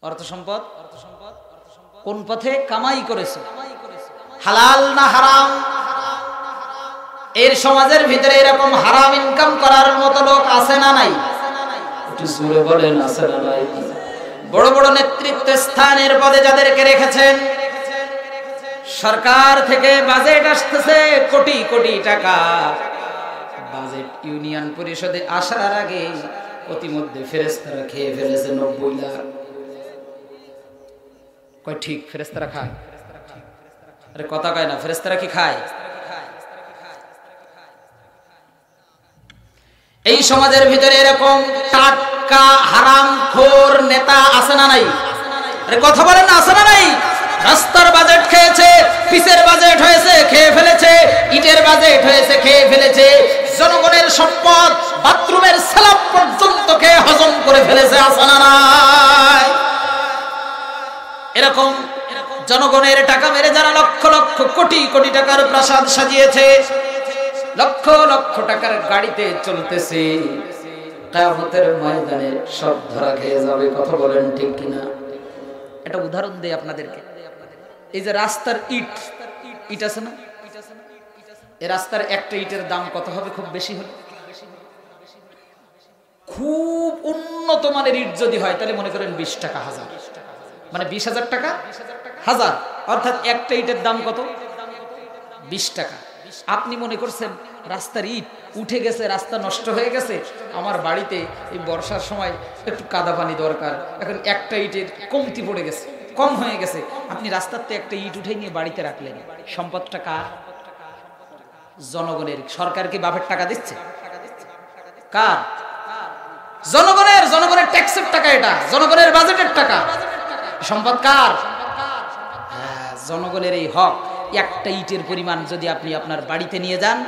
অর্থ সম্পদ কোন পথে কামাই করেছে, হালাল না হারাম? এর সমাজের ভিতরে এরকম হারাম ইনকাম করার মতো লোক আছে না নাই? একটু জোরে বলেন, আছে না নাই? বড় বড় নেতৃত্ব স্থানের পদে যাদেরকে রেখেছেন, সরকার থেকে বাজেট আসতেছে কোটি কোটি টাকা, বাজেট ইউনিয়ন পরিষদে আসার আগে প্রতিমধ্যে ফেরেশতারা খেয়ে ফেলেছে 90 লাখ। কয় ঠিক? ফেরেশতারা খায়? আরে কথা কয় না, ফেরেশতারা কি খায়? এই সমাজের ভিতরে এরকম টাটকা হারামখোর নেতা আছে না নাই? আরে কথা বলেন না, আছে না নাই? রাস্তার বাজেট খেয়েছে, পিচের বাজেট হয়েছে খেয়ে ফেলেছে, ইটের বাজেট হয়েছে খেয়ে ফেলেছে, জনগণের সম্পদ বাথরুমের স্ল্যাব পর্যন্ত খেয়ে হজম করে ফেলেছে, আছে না নাই? এরকম জনগণের টাকা মেরে যারা লক্ষ লক্ষ কোটি কোটি টাকার প্রাসাদ সাজিয়েছে, লক্ষ লক্ষ টাকার গাড়িতে চলতেছে, কিয়ামতের ময়দানে সব ধরা খেয়ে যাবে। কথা বলেন ঠিক কিনা? একটা উদাহরণ দেই আপনাদেরকে। এই যে রাস্তার ইট আছে না, এই রাস্তার একটা ইটের দাম কত হবে? খুব বেশি হলে, খুব উন্নত মানের ইট যদি হয় তাহলে মনে করেন 20 টাকা হাজার, মানে 20,000 টাকা হাজার, অর্থাৎ একটা ইটের দাম কত? 20 টাকা। আপনি মনে করছেন রাস্তার ইট উঠে গেছে, রাস্তা নষ্ট হয়ে গেছে, আমার বাড়িতে এই বর্ষার সময় একটু কাদা পানি দরকার, এখন একটা ইটের কমতি পড়ে গেছে, কম হয়ে গেছে, আপনি রাস্তাতে একটা ইট উঠে নিয়ে বাড়িতে রাখলেন। সম্পদটা কার? জনগণের। সরকার কি বাপের টাকা দিচ্ছে? কার? জনগণের। জনগণের ট্যাক্সের টাকা, এটা জনগণের বাজেটের টাকা। সম্পদ কার? জনগণের। এই হক একটা ইটের পরিমাণ যদি আপনি আপনার বাড়িতে নিয়ে যান,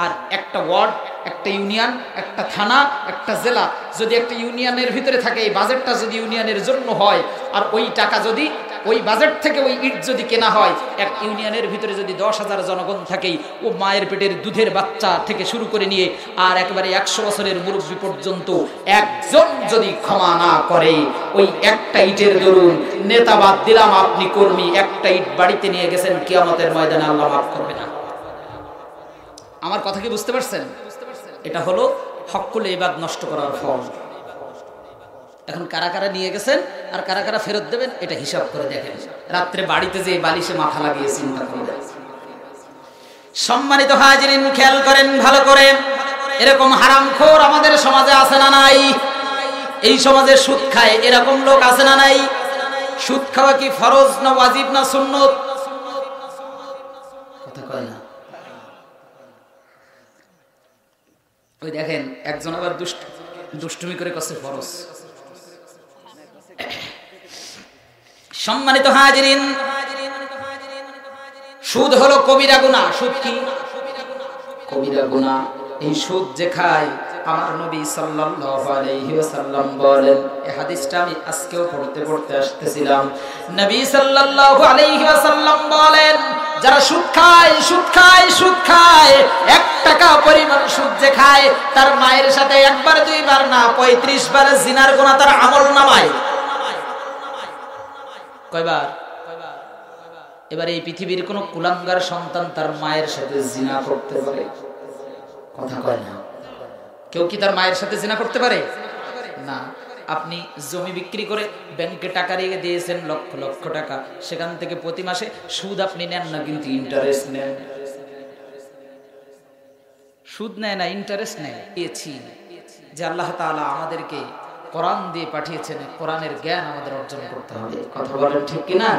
আর একটা ওয়ার্ড, একটা ইউনিয়ন, একটা থানা, একটা জেলা যদি একটা ইউনিয়নের ভিতরে থাকে, এই বাজেটটা যদি ইউনিয়নের জন্য হয়, আর ওই টাকা যদি ওই বাজেট থেকে ওই ইট যদি কেনা হয়, এক ইউনিয়নের ভিতরে যদি 10,000 জনগণ থাকে, ও মায়ের পেটের দুধের বাচ্চা থেকে শুরু করে নিয়ে আর একেবারে 100 বছরের মুরব্বী পর্যন্ত একজন যদি ক্ষমা না করে, ওই একটা ইটের দরুন, নেতা বাদ দিলাম, আপনি কর্মী, একটা ইট বাড়িতে নিয়ে গেছেন, কিয়ামতের ময়দানে আল্লাহ মাফ করবে না। আমার কথা কি বুঝতে পারছেন? এটা হলো হকুল ইবাদ নষ্ট করার ফল। এখন কারা কারা নিয়ে গেছেন আর কারা কারা ফেরত দেবেন, এটা হিসাব করে দেখেন। রাত্রে বাড়িতে যে বালিশে মাথা লাগিয়ে চিন্তা করবেন। সম্মানিত হাজিরিন, খেয়াল করেন ভালো করে, এরকম হারামখোর আমাদের সমাজে আছে না নাই? এই সমাজে সুদ খায় এরকম লোক আছে না নাই? সুদ খাওয়া কি ফরজ না ওয়াজিব না সুন্নত? কথা কয় না। ওই দেখেন একজন আবার দুষ্টুমি করে করছে ফরজ। সম্মানিত হাজিরিন, সুদ হলো কবিরা গুনাহ। সুদ কি? কবিরা গুনাহ। এই সুদ যে খায়, আমার নবী সাল্লাল্লাহু আলাইহি ওয়াসাল্লাম বলেন, এই হাদিসটা আমি আজকেও পড়তে আসতেছিলাম। নবী সাল্লাল্লাহু আলাইহি ওয়াসাল্লাম বলেন, যারা সুদ খায়, সুদ খায়, সুদ খায়, 1 টাকা পরিমাণ সুদ যে খায়, তার মায়ের সাথে একবার দুইবার না 35 বার জিনার গুনাহ তার আমলনামায়। কয়বার? এবার এই পৃথিবীর কোন কুলাঙ্গার সন্তান তার মায়ের সাথে জিনা করতে পারে? কথা কয় না। কেউ কি তার মায়ের সাথে জিনা করতে পারে? না। আপনি জমি বিক্রি করে ব্যাংকে টাকা রেখে দিয়েছেন লক্ষ লক্ষ টাকা, সেখান থেকে প্রতি মাসে সুদ আপনি নেন না, কিন্তু ইন্টারেস্ট নেন। সুদ নেয় না, ইন্টারেস্ট নেয়। পেয়েছি যে আল্লাহ তাআলা আমাদেরকে কোরআন দিয়ে পাঠিয়েছেন, কোরআনের জ্ঞান আমাদের অর্জন করতে হবে। কথা বলেন ঠিক কিনা?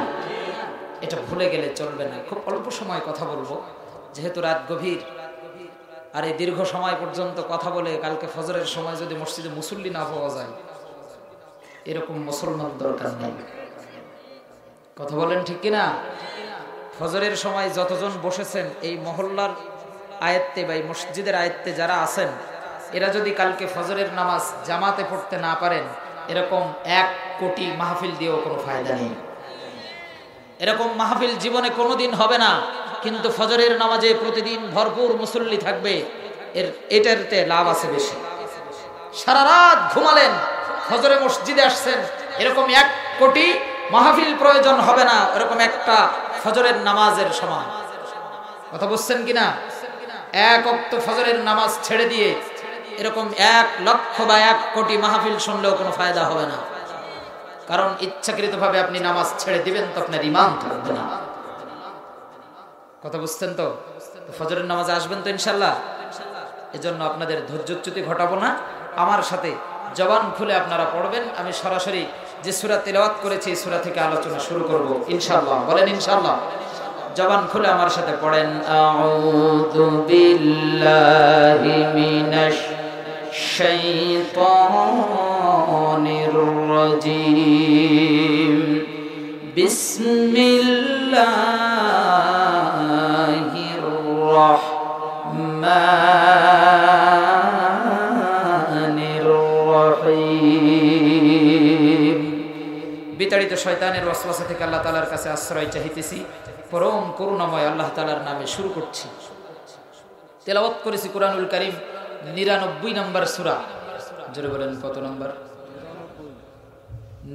এটা ভুলে গেলে চলবে না। খুব অল্প সময় কথা বলবো, যেহেতু রাত গভীর, আর এই দীর্ঘ সময় পর্যন্ত কথা বলে কালকে ফজরের সময় যদি মসজিদে মুসল্লি না পাওয়া যায়, এরকম মুসলমান দরকার নেই। কথা বলেন ঠিক কিনা? ফজরের সময় যতজন বসেছেন এই মহল্লার আয়ত্তে বা এই মসজিদের আয়ত্তে যারা আছেন, এরা যদি কালকে ফজরের নামাজ জামাতে পড়তে না পারেন, এরকম 1 কোটি মাহফিল দিয়েও কোনো ফায়দা নেই। এরকম মাহফিল জীবনে কোনোদিন হবে না, কিন্তু ফজরের নামাজে প্রতিদিন ভরপুর মুসল্লি থাকবে, এটাতে লাভ আছে বেশি। সারা রাত ঘুমালেন, ফজরে মসজিদে আসছেন, এরকম 1 কোটি মাহফিল প্রয়োজন হবে না, এরকম একটা ফজরের নামাজের সমান। কথা বুঝছেন কিনা? এক ওয়াক্ত ফজরের নামাজ ছেড়ে দিয়ে এরকম 1 লক্ষ বা 1 কোটি মাহফিল শুনলেও কোনো ফায়দা হবে না, কারণ ইচ্ছাকৃতভাবে আপনি নামাজ ছেড়ে দিবেন তো আপনার ঈমান থাকবে না। কথা বুঝছেন তো? ফজরের নামাজে আসবেন তো ইনশাআল্লাহ? এজন্য আপনাদের ধৈর্যচ্যুতি ঘটাবো না, আমার সাথে জবান খুলে আপনারা পড়বেন। আমি সরাসরি যে সূরা তেলাওয়াত করেছি এই সূরা থেকে আলোচনা শুরু করব ইনশাআল্লাহ। বলেন ইনশাআল্লাহ। জবান খুলে আমার সাথে পড়েন, আউযু বিল্লাহি মিনাশ শাইতানির রাজীম, বিসমিল্লাহির রাহমানির রহিম। বিতাড়িত শয়তানের ওয়াসওয়াসা থেকে আল্লাহ তাআলার কাছে আশ্রয় চাইতেছি। পরম করুণাময় আল্লাহ তাআলার নামে শুরু করছি। তেলাওয়াত করেছি কুরআনুল কারীম 99 নম্বর সূরা। জোরে বলেন কত নম্বর?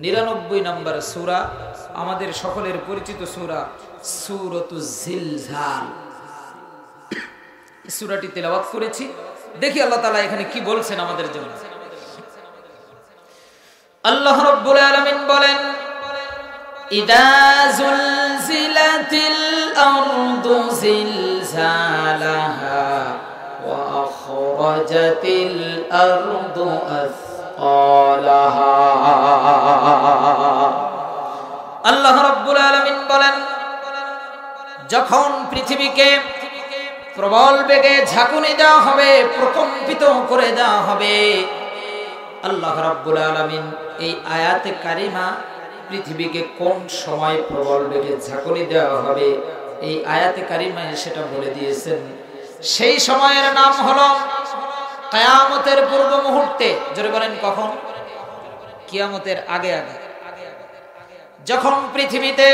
99 নম্বর সূরা, আমাদের সকলের পরিচিত সূরা সূরাতুজ জিলজাল। এই সূরাটি তেলাওয়াত করেছি। দেখি আল্লাহ তাআলা এখানে কি বলছেন আমাদের জন্য। আল্লাহ রাব্বুল আলামিন বলেন, ইদা জুলজিলাতিল আরদু জিলজালাহা ওয়া আখরাজাতিল আরদু আসকালাহা। আল্লাহ রাব্বুল আলামিন বলেন, যখন পৃথিবীকে প্রবল বেগে ঝাঁকুনি দেওয়া হবে, প্রকম্পিত করে দেওয়া হবে। আল্লাহ রাব্বুল আলামিন এই আয়াতে কারিমা পৃথিবীকে কোন সময় প্রবল বেগে ঝাঁকুনি দেওয়া হবে এই আয়াতে কারিমায় সেটা বলে দিয়েছেন। সেই সময়ের নাম হলো কিয়ামতের পূর্ব মুহূর্তে। জোরে বলেন কখন? কিয়ামতের আগে আগে, যখন পৃথিবীতে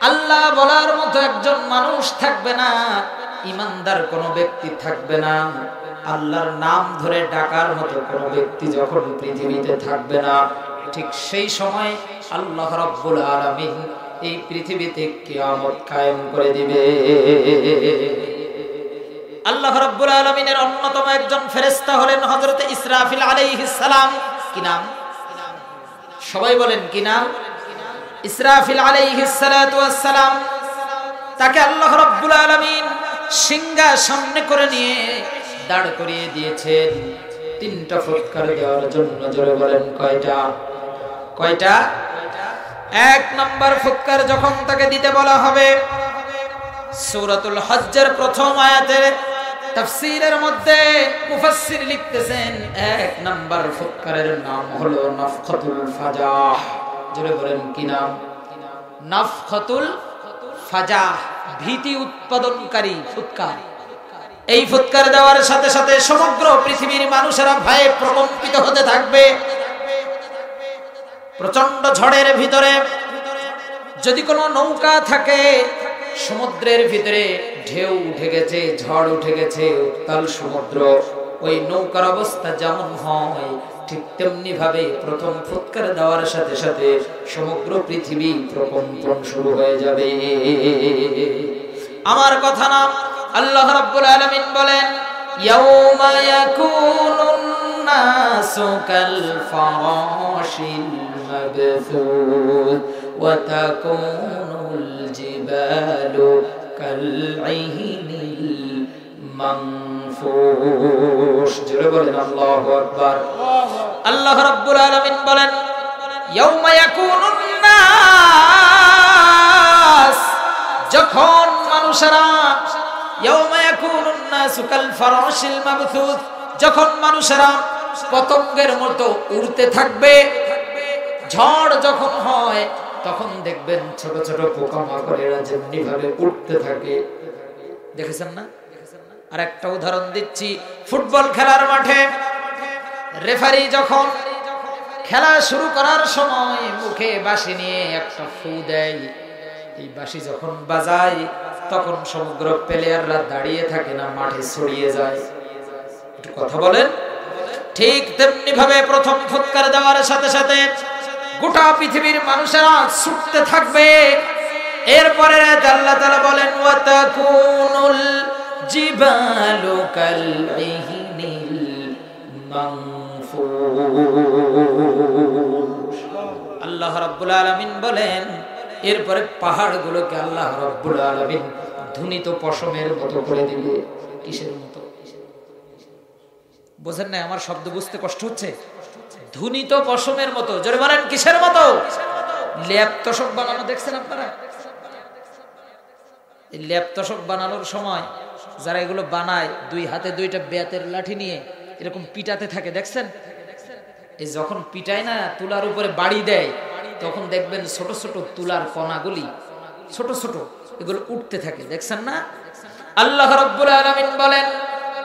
আল্লাহ বলার মতো একজন মানুষ থাকবে না, ইমানদার কোনো ব্যক্তি থাকবে না, আল্লাহর নাম ধরে ডাকার মতো কোনো ব্যক্তি যখন পৃথিবীতে থাকবে না, ঠিক সেই সময় আল্লাহ রাব্বুল আলামিন এই পৃথিবীতে কিয়ামত কায়েম করে দিবে। আল্লাহ রাব্বুল আলামিনের অন্যতম একজন ফেরেশতা হলেন হযরত ইসরাফিল আলাইহিস সালাম। কি নাম? সবাই বলেন কি নাম? ইসরাফিল আলাইহিস সালাতু ওয়াস সালাম। তাকে আল্লাহ রাব্বুল আলামিন সিংহাসনে করে নিয়ে দাঁড় করিয়ে দিয়েছেন 3টা ফুৎকার দেওয়ার জন্য। জোরে বলেন কয়টা? কয়টা? 1 নম্বর ফুৎকার যখন তাকে দিতে বলা হবে, সূরাতুল হজ্জের প্রথম আয়াতের তাফসীরের মধ্যে মুফাসসির লিখতেছেন 1 নম্বর ফুৎকারের নাম হলো নাফখাতুল ফাজাহ। জোরে বলেন কি নাম? নাফখাতুল ফাজাহ, ভীতি উৎপাদনকারী ফুৎকার। এই ফুৎকার দেওয়ার সাথে সাথে সমগ্র পৃথিবীর মানুষেরা ভয়ে প্রকম্পিত হতে থাকবে। প্রচন্ড ঝড়ের ভিতরে যদি কোনো নৌকা থাকে, সমুদ্রের ভিতরে ঢেউ উঠে গেছে, ঝড় উঠে গেছে, উত্তাল সমুদ্র, ওই নৌকার অবস্থা যেমন হয় ঠিক তেমনি ভাবে প্রথম ফুৎকার দেওয়ার সাথে সাথে সমগ্র পৃথিবী প্রকম্পন শুরু হয়ে যাবে। আমার কথা না, আল্লাহ রাব্বুল আলামিন বলেন, ইয়াউমা ইয়াকুনুন নাসু কাল ফারাশিল মাবথুস ওয়া তাকুনুল জিবালু কাল ইহনিল মানফুশ। জোরে বলেন আল্লাহু আকবার। আল্লাহ রাব্বুল আলামিন বলেন, ইয়াউমা ইয়াকুনুন নাস, যখন মানুষেরা, ইয়াউমা ইয়াকুনুন নাসু কাল ফারাশিল মাবথুস, যখন মানুষেরা পতঙ্গের মতো উড়তে থাকবে। ঝড় যখন হয় তখন দেখবেন ছোট ছোট পোকামাকড়েরা যেমনি ভাবে উঠতে থাকে, দেখেছেন না? আর একটা উদাহরণ দিচ্ছি, ফুটবল খেলার মাঠে রেফারি যখন খেলা শুরু করার সময় মুখে বাঁশি নিয়ে একটা ফু দেয়, এই বাঁশি যখন বাজায় তখন সমগ্র প্লেয়াররা দাঁড়িয়ে থাকে না, মাঠে ছড়িয়ে যায়। একটু কথা বলেন। ঠিক তেমনি ভাবে প্রথম ফুৎকার দেওয়ার সাথে সাথে গোটা পৃথিবীর মানুষেরা ছুটতে থাকবে। এরপরে আল্লাহ তাআলা বলেন ওয়াতাকুনুল জিবালু কালইহিনিল মানফুশ। আল্লাহ রাব্বুল আলামিন বলেন এরপরে পাহাড়গুলোকে আল্লাহ রাব্বুল আলামিন ধুনিত পশমের মতো করে দিবে। কিসের মতো বোঝেন না? আমার শব্দ বুঝতে কষ্ট হচ্ছে। ধুনিত পশমের মতো। জোরে বলেন কিসের মতো? ল্যাপ তোশক বানানো দেখছেন আপনারা? এই ল্যাপ তোশক বানানোর সময় যারা এগুলো বানায় দুই হাতে দুইটা বেতের লাঠি নিয়ে এরকম পিটাতে থাকে, দেখছেন? এই যখন পিটায় না, তুলার উপরে বাড়ি দেয়, তখন দেখবেন ছোট ছোট তুলার কণাগুলি ছোট ছোট এগুলো উঠতে থাকে, দেখছেন না? আল্লাহ রাব্বুল আলামিন বলেন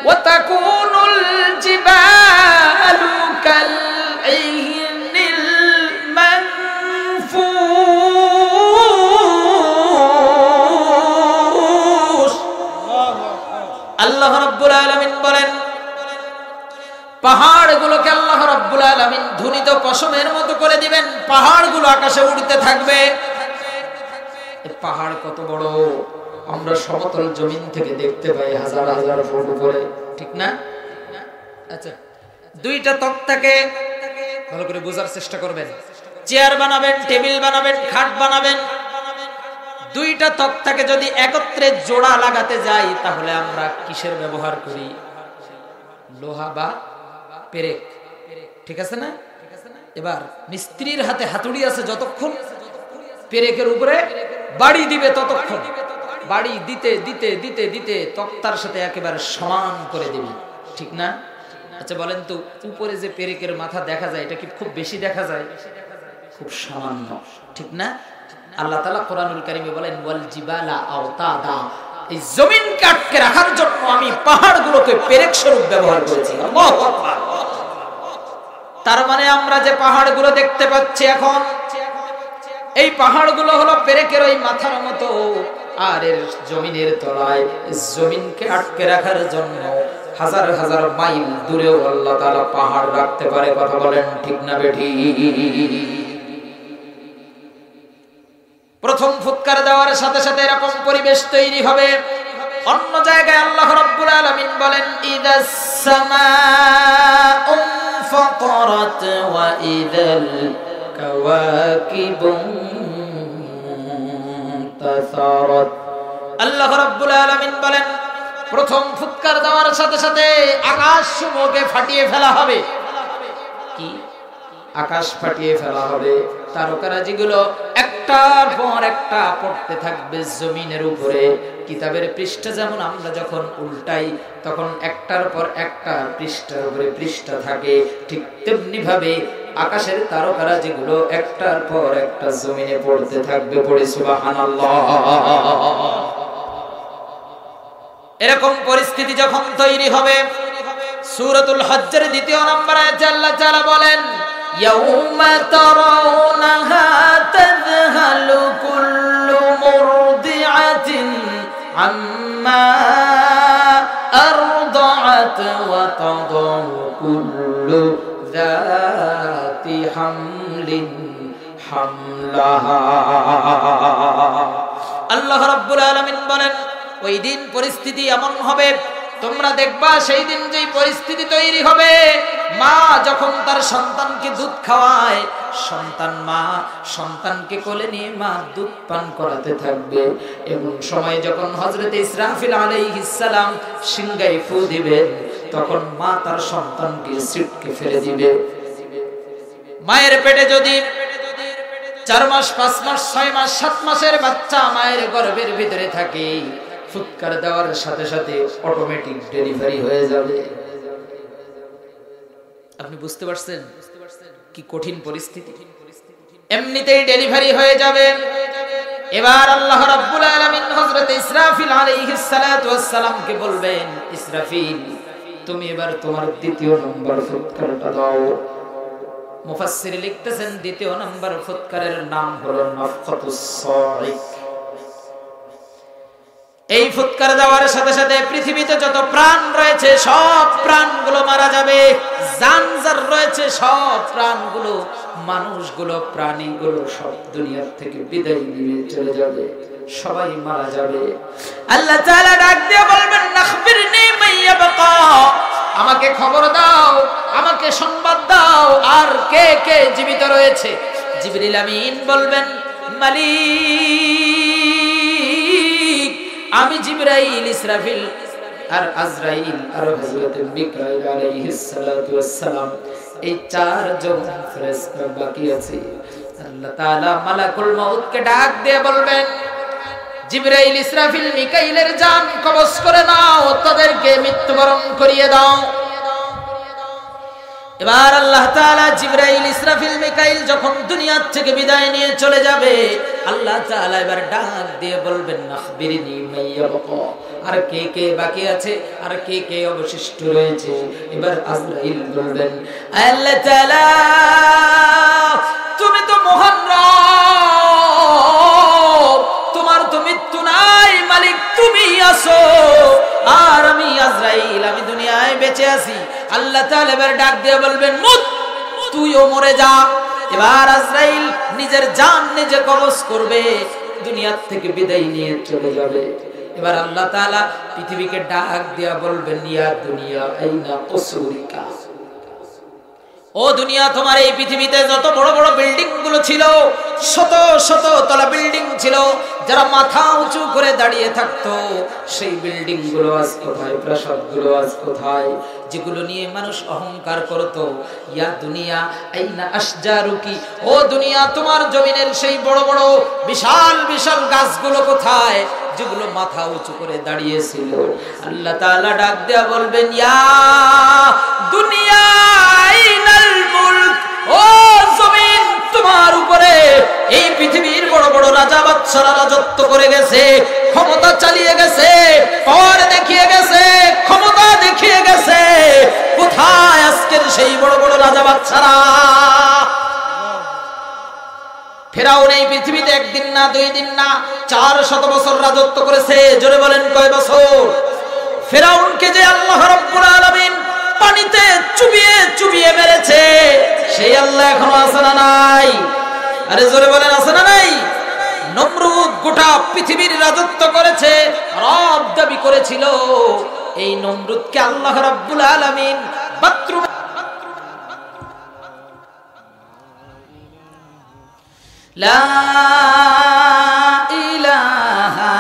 ওয়াতাকুনুল জিবালু কালইহিনিল মানফুশ। আল্লাহ রাব্বুল আলামিন বলেন পাহাড়গুলোকে আল্লাহ রাব্বুল আলামিন ধুনিত পশমের মতো করে দিবেন। পাহাড়গুলো আকাশে উড়তে থাকবে। এই পাহাড় কত বড় আমরা সমতল জমিন থেকে দেখতে পাই হাজার হাজার ফুট উপরে, ঠিক না? আচ্ছা, দুইটা তক্তাকে ভালো করে বোঝার চেষ্টা করবেন। চেয়ার বানাবেন, টেবিল বানাবেন, খাট বানাবেন, দুইটা তক্তাকে যদি একত্রে জোড়া লাগাতে যাই তাহলে আমরা কিসের ব্যবহার করি? লোহা বা পেরেক, ঠিক আছে না? এবার মিস্ত্রির হাতে হাতুড়ি আছে, যতক্ষণ পেরেকের উপরে বাড়ি দিবে ততক্ষণ বাড়ি দিতে দিতে দিতে দিতে তক্তার সাথে একেবারে সমান করে দিবে, ঠিক না? আচ্ছা বলেন তো, উপরে যে পেরেকের মাথা দেখা যায় এটা কি খুব বেশি দেখা যায়? খুব সামান্য, ঠিক না? আল্লাহ তাআলা কোরআনুল কারীমে বলেন ওয়াল জিবালা আওতাদা, এই জমিনকে আটকে রাখার জন্য আমি পাহাড়গুলোকে পেরেক স্বরূপ ব্যবহার করেছি। আল্লাহু আকবার। তার মানে আমরা যে পাহাড়গুলো দেখতে পাচ্ছি এখন, এই পাহাড়গুলো হলো পেরেকের ওই মাথার মতো। আর এর জমিনের তলায় জমিনকে আটকে রাখার জন্য হাজার হাজার মাইল দূরেও আল্লাহ তাআলা পাহাড় রাখতে পারে। কথা বলেন ঠিক না বেঠি? প্রথম ফুৎকার দেওয়ার সাথে সাথে এরকম পরিবেশ তৈরি হবে। অন্য জায়গায় আল্লাহ রাব্বুল আলামিন বলেন ইদাস সামাউ ফাতারাত ওয়া ইদাল কাওয়াকিবু তাসারাত। আল্লাহ রাব্বুল আলামিন বলেন প্রথম ফুৎকার দেওয়ার সাথে সাথে আকাশসমূহকে ফাটিয়ে ফেলা হবে। কি? আকাশ ফাটিয়ে ফেলা হবে। তারকারাজিগুলো একটার পর একটা পড়তে থাকবে জমিনের উপরে। কিতাবের পৃষ্ঠা যেমন আমরা যখন উল্টাই তখন একটার পর একটা পৃষ্ঠার উপরে পৃষ্ঠা থাকে, ঠিক তেমনি ভাবে আকাশের তারকারাজিগুলো একটার পর একটা জমিনে পড়তে থাকবে। পড়ে সুবহানাল্লাহ। এরকম পরিস্থিতি যখন তৈরি হবে, সূরাতুল হজ্জের ২য় নম্বর আয়াতে আল্লাহ তাআলা বলেন ইয়াউমা তারাউনাহা তাযহালু কুল্লু মুরদিআতিন আম্মা আরদাআত ওয়া তাদাউ কুল্লু যাতি হামলিন হামলাহা। আল্লাহ রাব্বুল আলামিন বলেন ওই দিন পরিস্থিতি এমন হবে, তোমরা দেখবা সেই দিন যেই পরিস্থিতি তৈরি হবে, মা যখন তার সন্তানকে দুধ খাওয়ায়, মা সন্তানকে কোলে নিয়ে মা দুধ পান করাতে থাকবে। এবং সময় যখন হযরত ইসরাফিল আলাইহিস সালাম সিংহায় ফু দিবেন, তখন মা তার সন্তানকে ছিটকে ফেলে দিবে। মায়ের পেটে যদি 4 মাস 5 মাস 6 মাস 7 মাসের বাচ্চা মায়ের গর্ভের ভিতরে থাকে, ফুৎকার দেওয়ার সাথে সাথে অটোমেটিক ডেলিভারি হয়ে যাবে। আপনি বুঝতে পারছেন কি কঠিন পরিস্থিতি? এমনিতেই ডেলিভারি হয়ে যাবে। এবার আল্লাহ রাব্বুল আলামিন হযরত ইসরাফিল আলাইহিস সালাতু ওয়াস সালামকে বলবেন, ইসরাফিল তুমি এবার তোমার 2য় নম্বর ফুৎকারটা দাও। মুফাসসির লিখতেছেন 2য় নম্বর ফুৎকারের নাম হলো নাফখাতুস সাইক। এই ফুৎকার দেওয়ার সাথে সাথে পৃথিবীতে যত প্রাণ রয়েছে সব প্রাণগুলো মারা যাবে। জান যার রয়েছে সব প্রাণগুলো মানুষগুলো প্রাণীগুলো সব দুনিয়ার থেকে বিদায় নিয়ে চলে যাবে, সবাই মারা যাবে। আল্লাহ তাআলা ডাক দিয়ে বলবেন নাখবিরনি মাইয়াবকা, আমাকে খবর দাও, আমাকে সংবাদ দাও আর কে কে জীবিত রয়েছে। জিবরিল আমিন বলবেন মালিক, আমি জিবরাইল, ইসরাফিল আর আজরাইল আর হযরত মিকাইল আলাইহিস সালাতু ওয়াস সালাম, এই চারজন ফেরেশতা বাকি আছে। আল্লাহ তাআলা মালাকুল মউতকে ডাক দিয়ে বলবেন জিবরাইল, ইসরাফিল, মিকাইলের জান কবজ করে নাও, তাদেরকে মৃত্যুবরণ করিয়ে দাও। এবার আল্লাহ তাআলা জিবরাইল, ইসরাফিল, মিকাইল যখন দুনিয়া থেকে বিদায় নিয়ে চলে যাবে, আল্লাহ তাআলা এবার ডাক দিয়ে বলবেন নাখবিরনি মাইয়াবকা, আর কে কে বাকি আছে, আর কে কে অবশিষ্ট রয়েছে। এবার আজরাইল বলবেন আল্লাহ তাআলা তুমি তো মহান রব, তোমার তো মৃত্যু নাই, মালিক তুমি আছো, আর আমি আজরাইল, আমি দুনিয়ায় বেঁচে আছি। আল্লাহ তাআলা এবার ডাক দিয়ে বলবেন মুত, তুইও মরে যা। এবার আজরাইল নিজের জান নিজে কবজ করবে, দুনিয়া থেকে বিদায় নিয়ে চলে যাবে। এবার আল্লাহ তাআলা পৃথিবীকে ডাক দিয়া বলবেন ইয়া দুনিয়া আইনা কুসুরিকা, ও দুনিয়া তোমার এই পৃথিবীতে যত বড় বড় বিল্ডিং গুলো ছিল, শত শত তলা বিল্ডিং ছিল, যারা মাথা উঁচু করে দাঁড়িয়ে থাকতো, সেই বিল্ডিং গুলো আজ কোথায়, প্রাসাদ গুলো আজ কোথায়, যেগুলো নিয়ে মানুষ অহংকার করত। ইয়া দুনিয়া আইনা আশজারুকি, ও দুনিয়া তোমার জমিনের সেই বড় বড় বিশাল বিশাল গাছগুলো কোথায়, যেগুলো মাথা উঁচু করে দাঁড়িয়েছিল। আল্লাহ তাআলা ডাক দেয়া বলবেন ইয়া দুনিয়া আইনাল মুলক, ও জমিন তোমার উপরে এই পৃথিবীর বড় বড় রাজা বাদশারা রাজত্ব করে গেছে, ক্ষমতা চালিয়ে গেছে, পাওয়ার দেখিয়ে গেছে, ক্ষমতা দেখিয়ে গেছে, কোথায় আজকের সেই বড় বড় রাজা বাদশারা? ফেরাউন এই পৃথিবীতে একদিন না, দুই দিন না, 400 বছর রাজত্ব করেছে। জোরে বলেন কয় বছর? ফেরাউনকে যে আল্লাহ রাব্বুল আলামিন পানিতে চুবিয়ে চুবিয়ে মেরেছে, সেই আল্লাহ এখনো আছে না নাই? আরে জোরে বলেন আছে না নাই? নমরুদ গোটা পৃথিবীর রাজত্ব করেছে, রব দাবি করেছিল। এই নমরুদকে আল্লাহ রাব্বুল আলামিন বাথরুম লা ইলাহা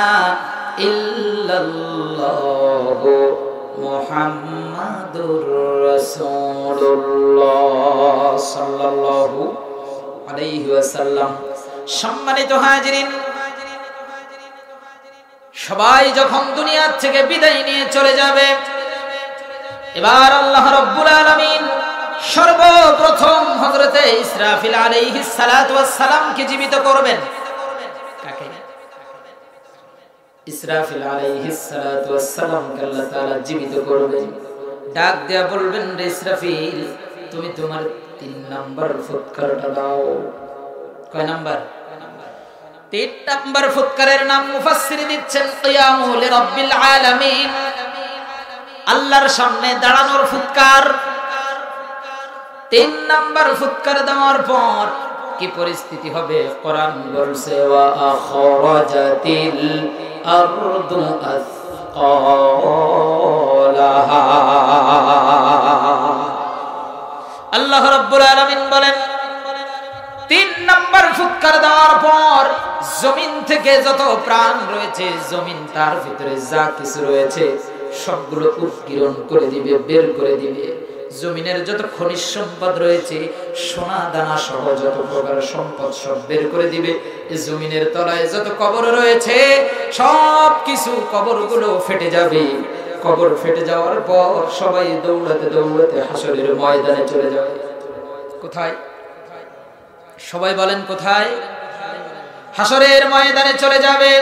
ইল্লাল্লাহ মুহাম্মাদুর রাসূলুল্লাহ সাল্লাল্লাহু আলাইহি ওয়াসাল্লাম। সম্মানিত হাজিরিন, সবাই যখন দুনিয়া থেকে বিদায় নিয়ে চলে যাবে, এবার আল্লাহ রাব্বুল আলামিন সর্বপ্রথম হযরতে ইসরাফিল আলাইহিস সালাতু ওয়াস সালামকে জীবিত করবেন। কাকে? ইসরাফিল আলাইহিস সালাতু ওয়াস সালামকে আল্লাহ তাআলা জীবিত করবেন। ডাক দেয়া বলবেন রে ইসরাফিল, তুমি তোমার 3 নাম্বার ফুৎকারটা দাও। কয় নাম্বার? 3 নাম্বার ফুৎকারের নাম মুফাসসির দিচ্ছেন কিয়ামু লিরাব্বিল আলামিন, আল্লাহর সামনে দাঁড়ানোর ফুৎকার। 3 নাম্বার ফুৎকার দেওয়ার পর কি পরিস্থিতি হবে? কোরআন বলছে ওয়া আখরাজাতিল আরদু আসকালাহা। আল্লাহ রাব্বুল আলামিন বলেন 3 নাম্বার ফুৎকার দেওয়ার পর জমিন থেকে যত প্রাণ রয়েছে, জমিন তার ভিতরে যা কিছু রয়েছে সবগুলো উৎকিরণ করে দিবে, বের করে দিবে। জমিনের যত খনিজ সম্পদ রয়েছে, সোনা দানা সহ যত প্রকার সম্পদ সব বের করে দিবে। এই জমিনের তলায় যত কবর রয়েছে সব কিছু কবরগুলো ফেটে যাবে। কবর ফেটে যাওয়ার পর সবাই দৌড়াতে দৌড়াতে হাসরের ময়দানে চলে যাবে। কোথায়? সবাই বলেন কোথায়? হাসরের ময়দানে চলে যাবে।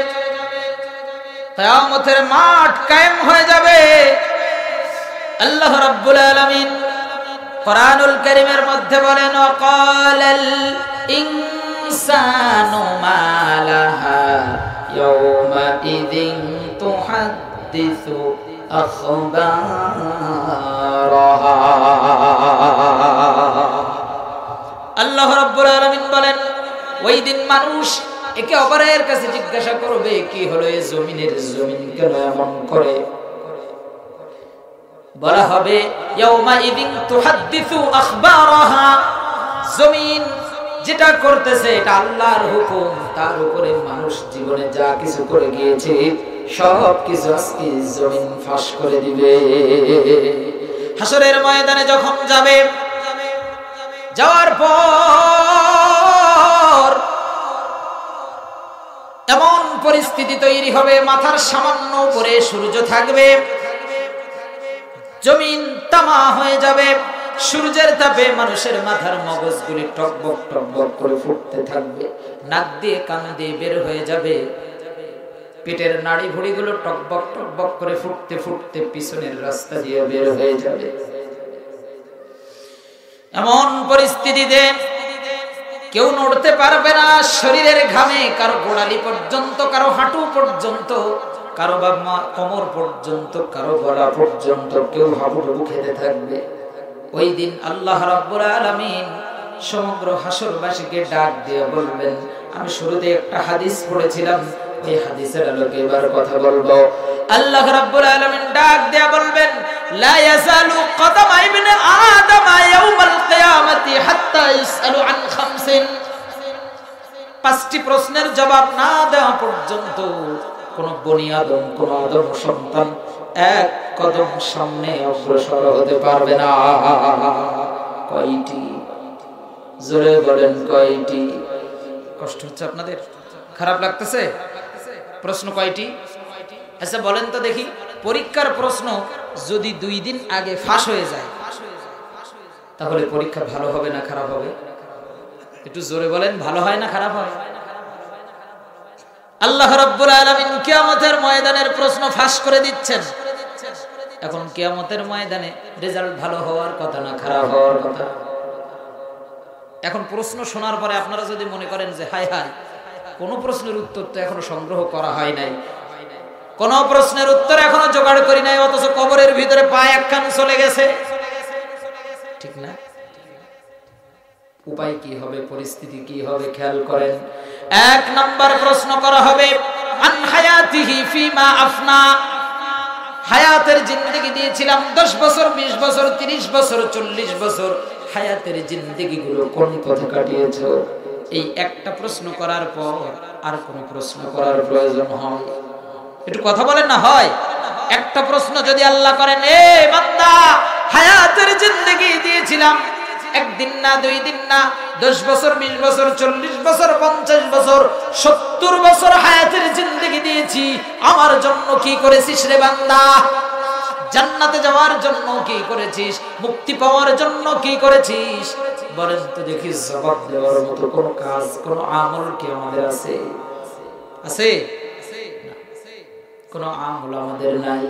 কিয়ামতের মাঠ কায়েম হয়ে যাবে। আল্লাহ রাব্বুল আলামিন কোরআনুল কারীমের মধ্যে বলেন ওয়াকালাল ইনসানু মা লাহা ইয়াওমা ইযিন তুহাদ্দিসু আখবারাহা। আল্লাহ ওই দিন মানুষ একে অপরের কাছে জিজ্ঞাসা করবে, কি হলো এই জমিনের জমিন কেন এমন করে? বলা হবে ইয়াউমা ইদিন তুহাদ্দিসু আখবারাহা, জমিন যেটা করতেছে এটা আল্লাহর হুকুম, তার উপরে মানুষ জীবনে যা কিছু করে গিয়েছে সব কিছু আজকে জমিন ফাঁস করে দিবে। হাসরের ময়দানে যখন যাবে, যাওয়ার পর এমন পরিস্থিতি তৈরি হবে, মাথার সামান্য উপরে সূর্য থাকবে, জমিন তামা হয়ে যাবে, সূর্যের তাপে মানুষের মাথার মগজগুলি টকবক টকবক করে ফুটতে থাকবে, নাক দিয়ে কান দিয়ে বের হয়ে যাবে, পেটের নাড়ি ভুড়িগুলো টকবক টকবক করে ফুটতে ফুটতে পিছনের রাস্তা দিয়ে বের হয়ে যাবে। এমন পরিস্থিতিতে কেউ নড়তে পারবে না, শরীরের ঘামে কারো গোড়ালি পর্যন্ত, কারো হাঁটু পর্যন্ত, কারো বা কোমর পর্যন্ত, কারো গলা পর্যন্ত কেউ হাবুডুবু খেতে থাকবে। ওই দিন আল্লাহ রাব্বুল আলামিন সমগ্র হাসরবাসীকে ডাক দিয়ে বলবেন, আমি শুরুতে একটা হাদিস পড়েছিলাম, এই হাদিসের আলোকে এবার কথা বলবো। আল্লাহ রাব্বুল আলামিন ডাক দিয়ে বলবেন, লা ইয়াজালু কদামা ইবনে আদম ইয়াউমাল কিয়ামাতি হাত্তা ইসআলু আন খামসিন, পাঁচটি প্রশ্নের জবাব না দেওয়া পর্যন্ত কোন বনি আদম, কোন আদম সন্তান এক কদম সামনে অগ্রসর হতে পারবে না। কয়টি? জোরে বলেন কয়টি? কষ্ট হচ্ছে আপনাদের? খারাপ লাগতেছে? প্রশ্ন কয়টি? আচ্ছা বলেন তো দেখি, পরীক্ষার প্রশ্ন যদি 2 দিন আগে ফাঁস হয়ে যায় তাহলে পরীক্ষা ভালো হবে না খারাপ হবে? একটু জোরে বলেন, ভালো হয় না খারাপ হয়? আল্লাহ রাব্বুল আলামিন কিয়ামতের ময়দানের প্রশ্ন ফাঁস করে দিচ্ছেন। এখন কিয়ামতের ময়দানে রেজাল্ট ভালো হওয়ার কথা না খারাপ হওয়ার কথা? এখন প্রশ্ন শোনার পরে আপনারা যদি মনে করেন যে হায় হায়, কোন প্রশ্নের উত্তর তো এখনো সংগ্রহ করা হয় নাই, কোন প্রশ্নের উত্তর এখনো জোগাড় করি নাই, অথচ কবরের ভিতরে পা একখান চলে গেছে, ঠিক না? উপায় কি হবে, পরিস্থিতি কি হবে খেয়াল করেন। 1 নাম্বার প্রশ্ন করা হবে আন হায়াতিহি ফিমা আফনা, হায়াতের জিন্দেগি দিয়েছিলাম 10 বছর, 20 বছর, 30 বছর, 40 বছর, হায়াতের জিন্দেগি গুলো কোন পথে কাটিয়েছো? এই একটা প্রশ্ন করার পর আর কোন প্রশ্ন করার প্রয়োজন হয়? একটু কথা বলেন না, হয়? একটা প্রশ্ন যদি আল্লাহ করেন, এ বান্দা হায়াতের জিন্দেগি দিয়েছিলাম, 1 দিন না, 2 দিন না, 10 বছর, 20 বছর, 40 বছর, 50 বছর, 70 বছর হায়াতের জিন্দেগি দিয়েছি, আমার জন্য কি করেছিস রে বান্দা? জান্নাতে যাওয়ার জন্য কি করেছিস? মুক্তি পাওয়ার জন্য কি করেছিস? বলেন তো দেখি, জবাব দেওয়ার মতো কোন কাজ, কোন আমল কি আমাদের আছে? আছে? কোন আমল আমাদের নাই।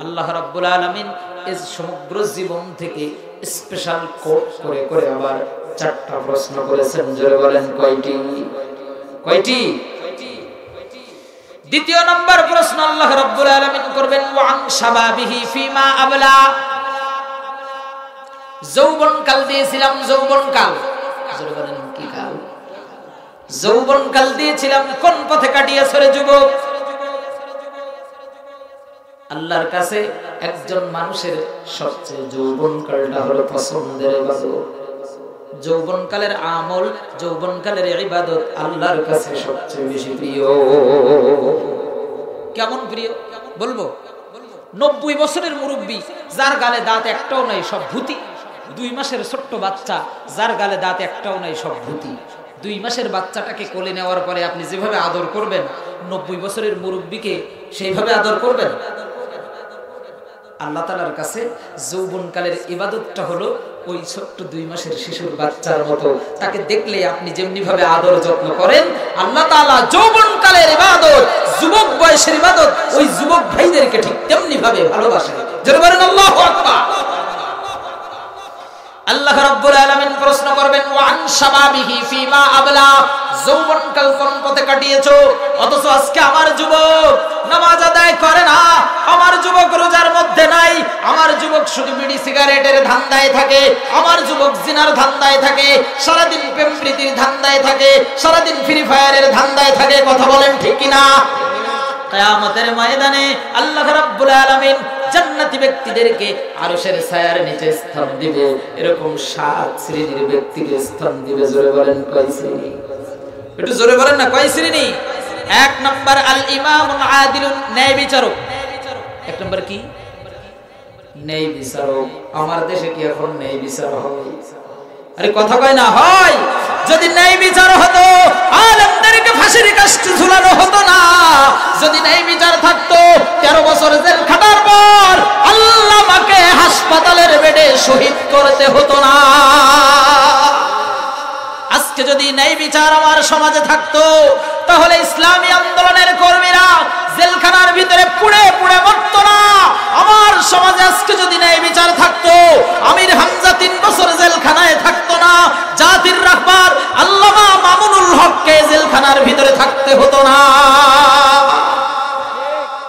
আল্লাহ রাব্বুল আলামিন এই সমগ্র জীবন থেকে স্পেশাল কোট করে করে আবার 4টা প্রশ্ন করেছেন। জোরে বলেন কয়টি? কয়টি? দ্বিতীয় নম্বর প্রশ্ন আল্লাহ রাব্বুল আলামিন করবেন ওয়ান শাবাবিহি ফিমা আবলা, যৌবন কাল দিয়েছিলাম, যৌবন কাল, জোরে বলেন কি কাল? যৌবন কাল দিয়েছিলাম, কোন পথে কাটিয়েছ রে যুবক? আল্লাহর কাছে একজন মানুষের সবচেয়ে যৌবনকালটা হলো পছন্দের ইবাদত। যৌবনকালের আমল, যৌবনকালের ইবাদত আল্লাহর কাছে সবচেয়ে বেশি প্রিয়। কেমন প্রিয় বলবো? 90 বছরের মুরব্বী, যার গালে দাঁত একটাও নাই, সব ভূতি। 2 মাসের ছোট্ট বাচ্চা, যার গালে দাঁত একটাও নাই, সব ভূতি। 2 মাসের বাচ্চাটাকে কোলে নেওয়ার পরে আপনি যেভাবে আদর করবেন, 90 বছরের মুরব্বীকে সেইভাবে আদর করবেন? আল্লাহ তাআলার কাছে যৌবনকালের ইবাদতটা হলো ওই ছোট্ট 2 মাসের শিশুর বাচ্চার মতো। তাকে দেখলে আপনি যেমনি ভাবে আদর যত্ন করেন, আল্লাহ তাআলা যৌবনকালের ইবাদত, যুবক বয়সের ইবাদত ওই যুবক ভাইদেরকে ঠিক তেমনি ভাবে ভালোবাসেন। জোরে বলেন আল্লাহু আকবার। আল্লাহ রাব্বুল আলামিন প্রশ্ন করবেন ওয়া আন শাবাবিহি ফিমা আবলা, যৌবনকাল কোন পথে কাটিয়েছো? অথচ আজকে আমার যুবক নামাজ আদায় করে না, আমার যুবক রোজার মধ্যে নাই, আমার যুবক শুধু বিড়ি সিগারেটের ধান্দায় থাকে, আমার যুবক জিনার ধান্দায় থাকে, সারাদিন প্রেম প্রীতির ধান্দায় থাকে, সারাদিন ফ্রি ফায়ারের ধান্দায় থাকে। কথা বলেন ঠিক কি না? কিয়ামতের ময়দানে আল্লাহ রাব্বুল আলামিন জান্নাতি ব্যক্তিদেরকে আরশের ছায়ার নিচে স্থান দিবে। এরকম 7 শ্রেণীর ব্যক্তিকে স্থান দিবে। জোরে বলেন কয় শ্রেণী? একটু জোরে বলেন না, কয় শ্রেণী? 1 নাম্বার আল ইমামুল আদিলুন, ন্যায় বিচারক। 1 নাম্বার কি? ন্যায় বিচারক। আমার দেশে কি এখন ন্যায় বিচার হয়? আরে কথা কয় না হয়? যদি ন্যায় বিচার হতো আলেমদেরকে ফাঁসির কাস্টে ঝুলানো হতো না। যদি ন্যায় বিচার থাকতো 13 বছর জেল খাটার পর আল্লামাকে হাসপাতালের বেডে শহীদ করতে হতো না। আজকে যদি ন্যায় বিচার আমার সমাজে থাকতো তাহলে ইসলামী আন্দোলনের কর্মীরা জেলখানার ভিতরে পুড়ে পুড়ে মরত না। আমার সমাজে আজকে যদি ন্যায় বিচার থাকতো আমির হামজা 3 বছর জেলখানায় থাকতো না। জাতির রাহবার আল্লামা মামুনুল হককে জেলখানার ভিতরে থাকতে হতো না।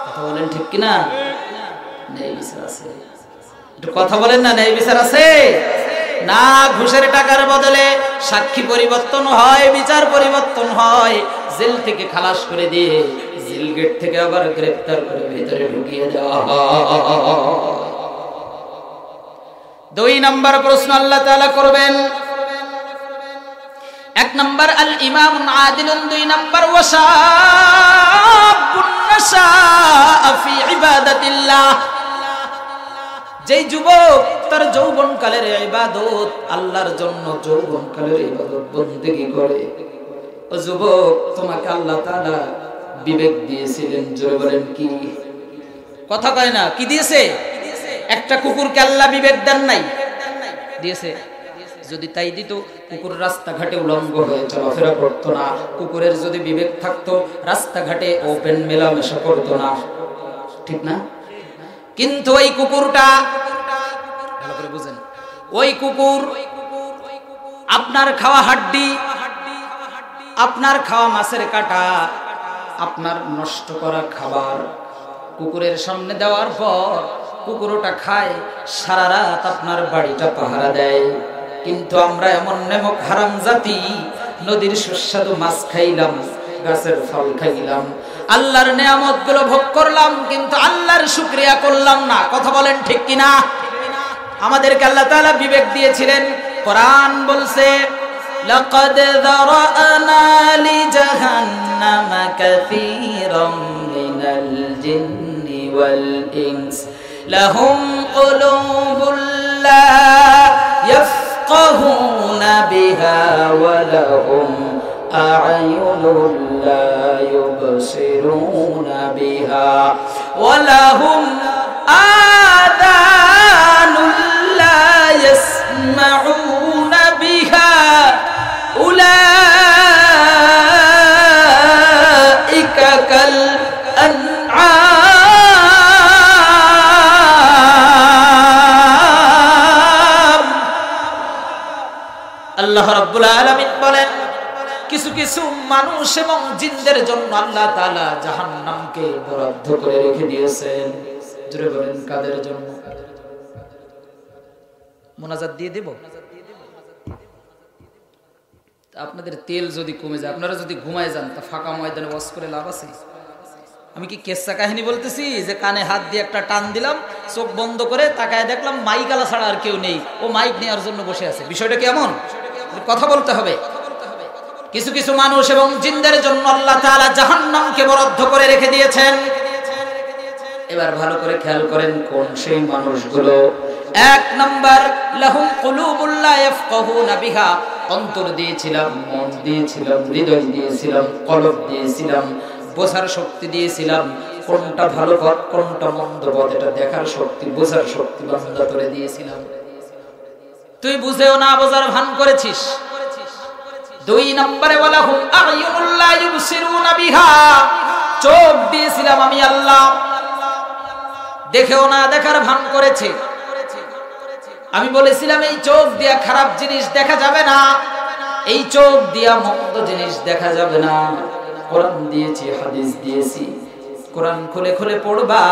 কথা বলেন ঠিক কি না? ন্যায় বিচার আছে। একটু কথা বলেন না, ন্যায় বিচার আছে না? ঘুষের টাকার বদলে সাক্ষী পরিবর্তন হয়, বিচার পরিবর্তন হয়। জেল থেকে খালাস করে দিয়ে জেল গেট থেকে আবার গ্রেফতার করে ভিতরে ঢুকিয়ে দেওয়া হয়। 2 নাম্বার প্রশ্ন আল্লাহ তাআলা করবেন। 1 নাম্বার আল ইমামুন আদিলুন, 2 নাম্বার ওয়াশাবুন নাশাআ ফি ইবাদাতিল্লাহ। যেই যুবক তার যৌবনকালের ইবাদত আল্লাহর জন্য যৌবনকালের ইবাদত বন্দেগী করে, ও যুবক তোমাকে আল্লাহ তাআলা বিবেক দিয়েছিলেন। জোরে বলেন কি? কথা কয় না, কি দিয়েছে? একটা কুকুরকে আল্লাহ বিবেক দেন নাই? দিয়েছে। যদি তাই দিত কুকুর রাস্তাঘাটে উলঙ্গ হয়ে চলাফেরা করতো না। কুকুরের যদি বিবেক থাকতো রাস্তাঘাটে ওপেন মেলামেশা করতো না, ঠিক না? কিন্তু ওই কুকুরটা, ভালো করে বুঝেন, ওই কুকুর আপনার খাওয়া হাড্ডি, আপনার খাওয়া মাছের কাটা, আপনার নষ্ট করা খাবার কুকুরের সামনে দেওয়ার পর কুকুরটা খায়, সারা রাত আপনার বাড়িটা পাহারা দেয়। কিন্তু আমরা এমন নেমক হারাম জাতি, নদীর সুস্বাদু মাছ খাইলাম, গাছের ফল খাইলাম, আল্লাহর নিয়ামত গুলো ভোগ করলাম, কিন্তু আল্লাহর শুকরিয়া করলাম না। কথা বলেন ঠিক কিনা? আমাদেরকে আল্লাহ তাআলা বিবেক দিয়েছিলেন। কোরআন বলছে লাকাদ যারানা লিজাহান্নামা কাসীরাম মিনাল জিন্নি ওয়াল ইনস লাহুম কুলুবুল লা ইয়াফকাহুনা বিহা ওয়া লাহুম আ'য়ুনুন লা ইউবসিরুনা বিহা ওয়া লাহুম আযানুন লা ইয়াসমাউনা বিহা উলাইকা কাল আনআম। আল্লাহ রাব্বুল আলামিন বলেন কিছু কিছু মানুষ এবং জিনদের জন্য আল্লাহ তাআলা জাহান্নামকে বরাদ্দ করে রেখে দিয়েছেন। জোরে বলেন কাদের জন্য? মুনাজাত দিয়ে দেব। আপনাদের তেল যদি কমে যায়, আপনারা যদি ঘুমায় যান, তা ফাঁকা ময়দানে ওয়াজ করে লাভ আছে? আমি কি কেসা কাহিনী বলতেছি যে কানে হাত দিয়ে একটা টান দিলাম, চোখ বন্ধ করে তাকায় দেখলাম মাইক আলা ছাড়া আর কেউ নেই, ও মাইক নেওয়ার জন্য বসে আছে? বিষয়টা কেমন? কথা বলতে হবে। কিছু কিছু মানুষ এবং জিনদের জন্য আল্লাহ তাআলা জাহান্নামকে বরাদ্দ করে রেখে দিয়েছেন। এবার ভালো করে খেয়াল করেন কোন সেই মানুষগুলো। 1 নাম্বার লাহুম কুলুবুল লা ইয়াফকাহুনা বিহা, অন্তর দিয়েছিলাম, মন দিয়েছিলাম, হৃদয় দিয়েছিলাম, কলব দিয়েছিলাম, বোঝার শক্তি দিয়েছিলাম, কোনটা ভালো পথ কোনটা মন্দ পথ এটা দেখার শক্তি, বোঝার শক্তি বান্দা করে দিয়েছিলাম। তুই বুঝেও না বোঝার ভান করেছিস। 2 নম্বরে ওয়ালাহুম আ'য়ুনুল লা ইউবসিরুনা বিহা, চোখ দিয়েছিলাম আমি আল্লাহ, দেখেও না দেখার ভান করেছে। আমি বলেছিলাম এই চোখ দিয়া খারাপ জিনিস দেখা যাবে না, এই চোখ দিয়া মন্দ জিনিস দেখা যাবে না। কোরআন দিয়েছি, হাদিস দিয়েছি, কোরআন খুলে খুলে পড়বা,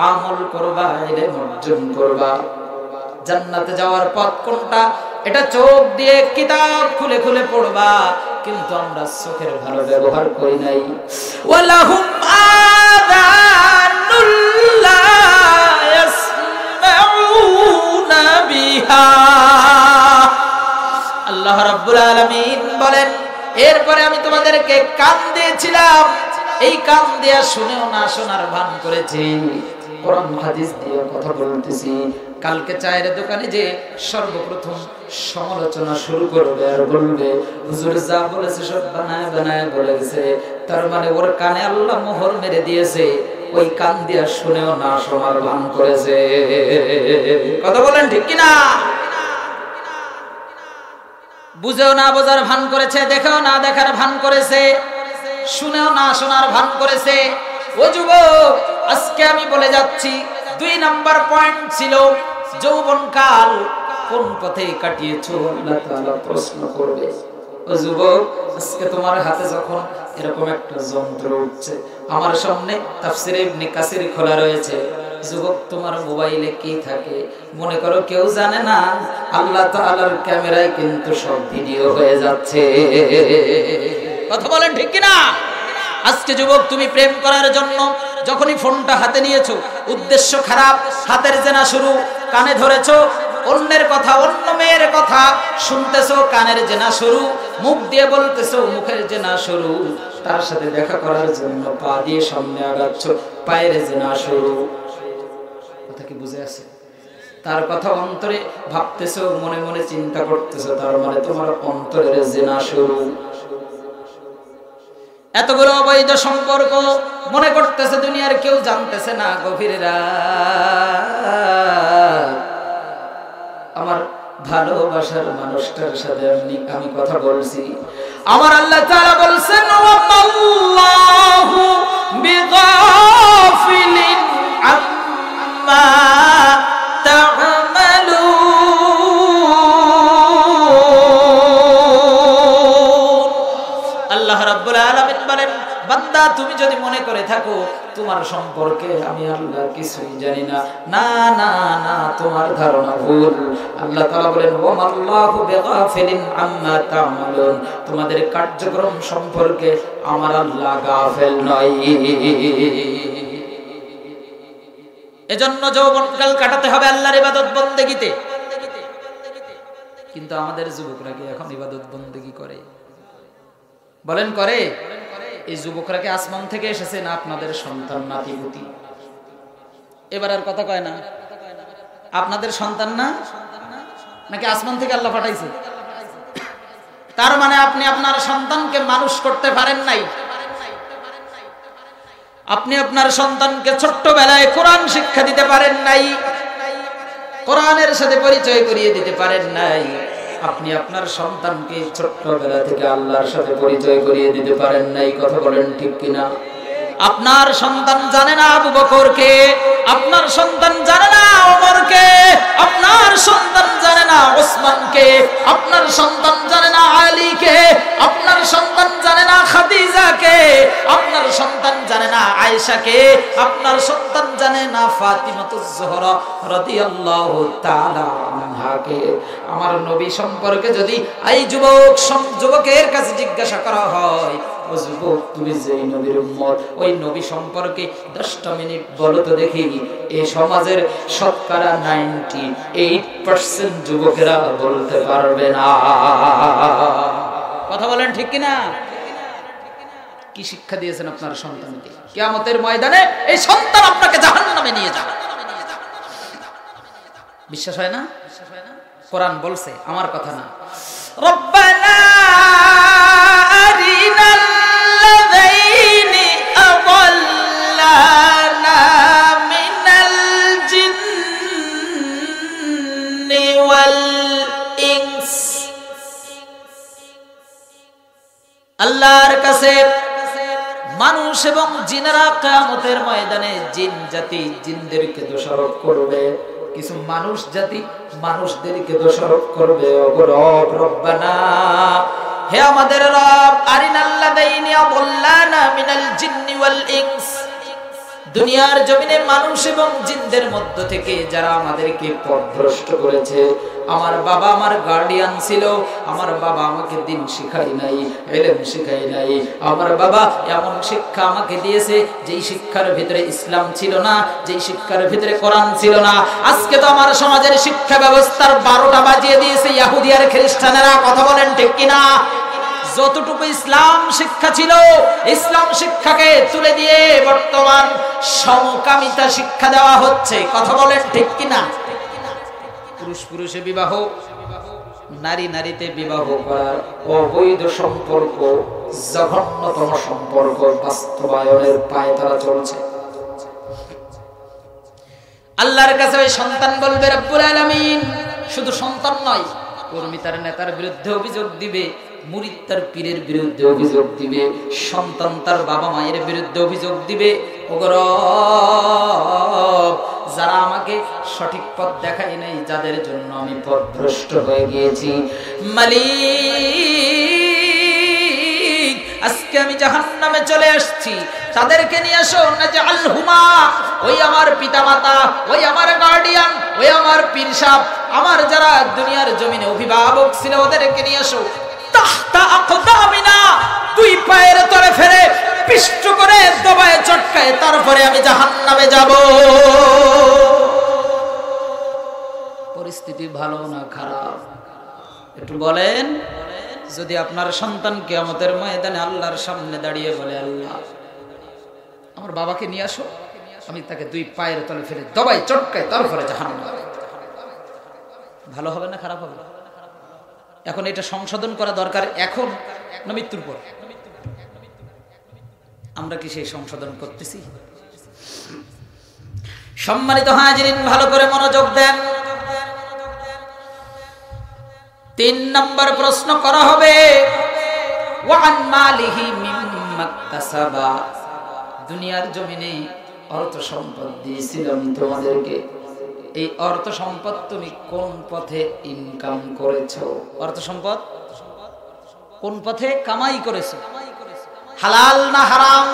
আমল করবা, ইলম অর্জন করবা। জান্নাতে যাওয়ার পথ কোনটা এটা চোখ দিয়ে কিতাব খুলে খুলে পড়বা, কিন্তু আমরা চোখের ভালো ব্যবহার করি নাই। ওয়ালাহুম আযানুল লা ইয়াসমাউনা বিহা। আল্লাহ রাব্বুল আলামিন বলেন, এরপরে আমি তোমাদেরকে কান দিয়েছিলাম, এই কান দিয়া শুনেও না শোনার ভান করেছি, কোরআন হাদিস দিয়ে কথা বলতেছি। কালকে চায়ের দোকানে যে সর্বপ্রথম সমালোচনা শুরু করবে আর বলবে হুজুর যা বলেছে সব বানায় বানায় বলে গেছে, তার মানে ওর কানে আল্লাহ মোহর মেরে দিয়েছে, ওই কান দিয়া শুনেও না শোনার ভান করেছে। কথা বলেন ঠিক কিনা? বুঝেও না বোঝার ভান করেছে, দেখেও না দেখার ভান করেছে, শুনেও না শোনার ভান করেছে। ও যুবক, আজকে আমি বলে যাচ্ছি 2 নাম্বার পয়েন্ট ছিল যৌবনকাল কোন পথে কাটিয়েছো, আল্লাহ তাআলা প্রশ্ন করবে। ও যুবক, আজকে তোমার হাতে যখন এরকম একটা যন্ত্র উঠছে, আমার সামনে তাফসীরে ইবনে কাসির খোলা রয়েছে, যুবক তোমার মোবাইলে কি থাকে মনে করো কেউ জানে না, আল্লাহ তাআলার ক্যামেরায় কিন্তু সব ভিডিও হয়ে যাচ্ছে। কথা বলেন ঠিক কিনা? আজকে যুবক তুমি প্রেম করার জন্য যখনই ফোনটা হাতে নিয়েছো, উদ্দেশ্য খারাপ, হাতের জেনা শুরু, কানে ধরেছো অন্যের কথা, অন্য মেয়ের কথা শুনতেছো, কানের জেনা শুরু, মুখ দিয়ে বলতেছো, মুখের জেনা শুরু, তার সাথে দেখা করার জন্য পা দিয়ে সামনে আগাচ্ছ, পায়ের জেনা শুরু। কথা কি বুঝে আছে? তার কথা অন্তরে ভাবতেছো, মনে মনে চিন্তা করতেছো, তার মানে তোমার অন্তরের জেনা শুরু। এতগুলো অবৈধ সম্পর্ক মনে করতেছে দুনিয়ার কেউ জানতেছে না, গভীর রাত আমার ভালোবাসার মানুষটার সাথে আমি কথা বলছি, আমার আল্লাহ তাআলা বলছেন ওয়াল্লাহু বিগাফিলিন আম্মা তা'মালুন। আল্লাহ রাব্বুল আলামিন বলেন, বান্দা তুমি যদি মনে করে থাকো তোমার সম্পর্কে আমি আল্লাহ কিছুই জানি না, না না না, তোমার ধারণা ভুল। আল্লাহ তাআলা বলেন ওয়াল্লাহু বিগাফিলিন আম্মা তা'মালুন, তোমাদের কার্যক্রম সম্পর্কে আমার আল্লাহ গাফেল নয়। এজন্য যৌবনকাল কাটাতে হবে আল্লাহর ইবাদত বন্দেগীতে। কিন্তু আমাদের যুবকরা কি এখন ইবাদত বন্দেগী করে? বলেন করে? এই যুবকরা কি আসমান থেকে এসেছে না আপনাদের সন্তান নাতিপুতি? এবার আর কথা কয় না, আপনাদের সন্তান না নাকি আসমান থেকে আল্লাহ পাঠাইছে? তার মানে আপনি আপনার সন্তানকে মানুষ করতে পারেন নাই, আপনি আপনার সন্তানকে ছোট্টবেলায় কোরআন শিক্ষা দিতে পারেন নাই, কোরআনের সাথে পরিচয় করিয়ে দিতে পারেন নাই, আপনি আপনার সন্তানকে ছোট্টবেলা থেকে আল্লাহর সাথে পরিচয় করিয়ে দিতে পারেন নাই। কথা বলেন ঠিক কিনা? আপনার সন্তান জানে না আবু বকরকে, আপনার সন্তান জানে না ওমরকে, আপনার সন্তান জানে না ওসমানকে, আপনার সন্তান জানে না আলীকে, আপনার সন্তান জানে না খাদিজাকে, আপনার সন্তান জানে না আয়েশাকে, আপনার সন্তান জানে না ফাতিমাতুজ জোহরা রাদিয়াল্লাহু তাআলা আনহাকে। আমার নবী সম্পর্কে যদি এই যুবকের কাছে জিজ্ঞাসা করা হয়, ও যুবক তুমি যেই নবীর উম্মত, ওই নবী সম্পর্কে 10টা মিনিট বলো তো দেখি, এই সমাজের শতকরা 98% যুবকেরা বলতে পারবে না। কথা বলেন ঠিক কিনা? কি শিক্ষা দিয়েছেন আপনার সন্তানকে? কিয়ামতের ময়দানে এই সন্তান আপনাকে জাহান্নামে নিয়ে যাবে। বিশ্বাস হয় না? কোরআন বলছে, আমার কথা না। রব্বানা আরিনাল্লাযীনি আযাল্লানা মিনাল জিন্নি ওয়াল ইনস। আল্লাহর কাছে মানুষ এবং জিনেরা কিয়ামতের ময়দানে জিন জাতি জিনদেরকে দোষারোপ করবে, কিছু মানুষ জাতি মানুষদেরকে দোষারোপ করবে, ওগো রব রব্বানা, হে আমাদের রব, আরিনাল্লাযাইনি আযাল্লানা মিনাল জিন্নি ওয়াল ইনস, দুনিয়ার জমিনে মানুষ এবং জিনদের মধ্য থেকে যারা আমাদেরকে পথভ্রষ্ট করেছে। আমার বাবা আমার গার্ডিয়ান ছিল, আমার বাবা আমাকে দিন শিখাই নাই, ইলম শিখাই নাই। আমার বাবা এমন শিক্ষা আমাকে দিয়েছে যেই শিক্ষার ভিতরে ইসলাম ছিল না, যেই শিক্ষার ভিতরে কোরআন ছিল না। আজকে তো আমার সমাজের শিক্ষা ব্যবস্থার 12টা বাজিয়ে দিয়েছে ইহুদি আর খ্রিস্টানেরা। কথা বলেন ঠিক কিনা? যতটুকু ইসলাম শিক্ষা ছিল, ইসলাম শিক্ষাকে তুলে দিয়ে বর্তমান সমকামিতা শিক্ষা দেওয়া হচ্ছে। কথা বলেন ঠিক কিনা? পুরুষ পুরুষে বিবাহ, নারী নারীতে বিবাহ করার অবৈধ সম্পর্ক, জঘন্যতম সম্পর্ক বাস্তবায়নের পায়ে তারা চলছে। আল্লাহর কাছে ওই সন্তান বলবে রব্বুল আলামিন, শুধু সন্তান নয়, কর্মী তার নেতার বিরুদ্ধে অভিযোগ দিবে, মুরিদ তার পীরের বিরুদ্ধে অভিযোগ দিবে, সন্তান তার বাবা মায়ের বিরুদ্ধে অভিযোগ দিবে। ওগো রব, যারা আমাকে সঠিক পথ দেখায় নাই, যাদের জন্য আমি পথভ্রষ্ট হয়ে গিয়েছি, মালিক আজকে আমি জাহান্নামে চলে আসছি, তাদেরকে নিয়ে আসো। নাজআলহুমা, ওই আমার পিতামাতা, ওই আমার গার্ডিয়ান, ওই আমার পীর সাহেব, আমার যারা দুনিয়ার জমিনে অভিভাবক ছিল, ওদেরকে নিয়ে আসো। তাহতা আকদামিনা, দুই পায়ের তলে ফেলে পিষ্ট করে দবায় চটকায় তারপরে আমি জাহান্নামে যাব। পরিস্থিতি ভালো না খারাপ? একটু বলেন। যদি আপনার সন্তান কিয়ামতের ময়দানে আল্লাহর সামনে দাঁড়িয়ে বলে, আল্লাহ আমার বাবাকে নিয়ে আসো, আমি তাকে দুই পায়ের তলে ফেলে দবায় চটকায় তারপরে জাহান্নামে, ভালো হবে না খারাপ হবে? এখন এটা সংশোধন করা দরকার, এখন না মৃত্যুর পর? আমরা কি সেই সংশোধন করতেছি? সম্মানিত হাজিরিন, ভালো করে মনোযোগ দেন। 3 নম্বর প্রশ্ন করা হবে, ওয়ান মালিহি মিম্মা কাসাবা, দুনিয়ার জমিনে অর্থ সম্পদ দিয়েছিলাম তোমাদেরকে, এই অর্থ সম্পদ তুমি কোন পথে ইনকাম করেছো? অর্থ সম্পদ কোন পথে কামাই করেছো? হালাল না হারাম?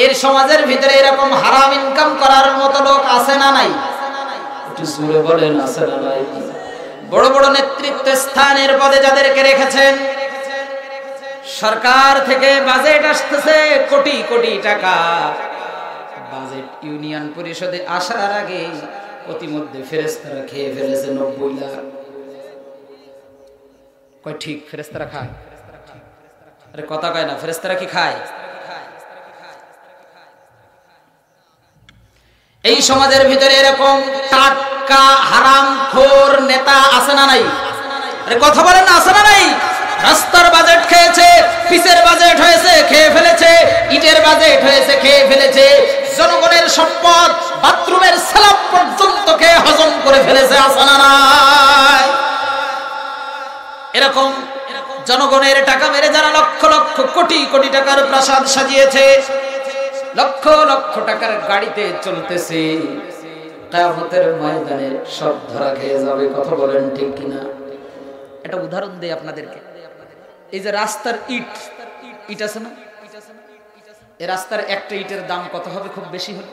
এর সমাজের ভিতরে এরকম হারাম ইনকাম করার মতো লোক আছে না নাই? একটু জোরে বলেন, আছে না নাই? বড় বড় নেতৃত্ব স্থানের পদে যাদেরকে রেখেছেন, সরকার থেকে বাজেট আসতেছে কোটি কোটি টাকা, বাজেট ইউনিয়ন পরিষদে আসার আগে প্রতিমধ্যে ফেরেশতারা খেয়ে ফেলেছে 90 লাখ। কয় ঠিক? ফেরেশতারা খায়? আরে কথা কয় না, ফেরেশতারা কি খায়? এই সমাজের ভিতরে এরকম টাটকা হারামখোর নেতা আছে না নাই? আরে কথা বলেন না, আছে না নাই? রাস্তার বাজেট খেয়েছে, পিচের বাজেট হয়েছে খেয়ে ফেলেছে, ইটের বাজেট হয়েছে খেয়ে ফেলেছে, জনগণের সম্পদ বাথরুমের স্ল্যাব পর্যন্ত খেয়ে হজম করে ফেলেছে, আছে না নাই? এরকম জনগণের টাকা মেরে যারা লক্ষ লক্ষ কোটি কোটি টাকার প্রাসাদ সাজিয়েছে, লক্ষ লক্ষ টাকার গাড়িতে চলতেছে, কিয়ামতের ময়দানে সব ধরা খেয়ে যাবে। কথা বলেন ঠিক কিনা? একটা উদাহরণ দেই আপনাদেরকে। এই যে রাস্তার ইট আছে না, এই রাস্তার একটা ইটের দাম কত হবে? খুব বেশি হলে,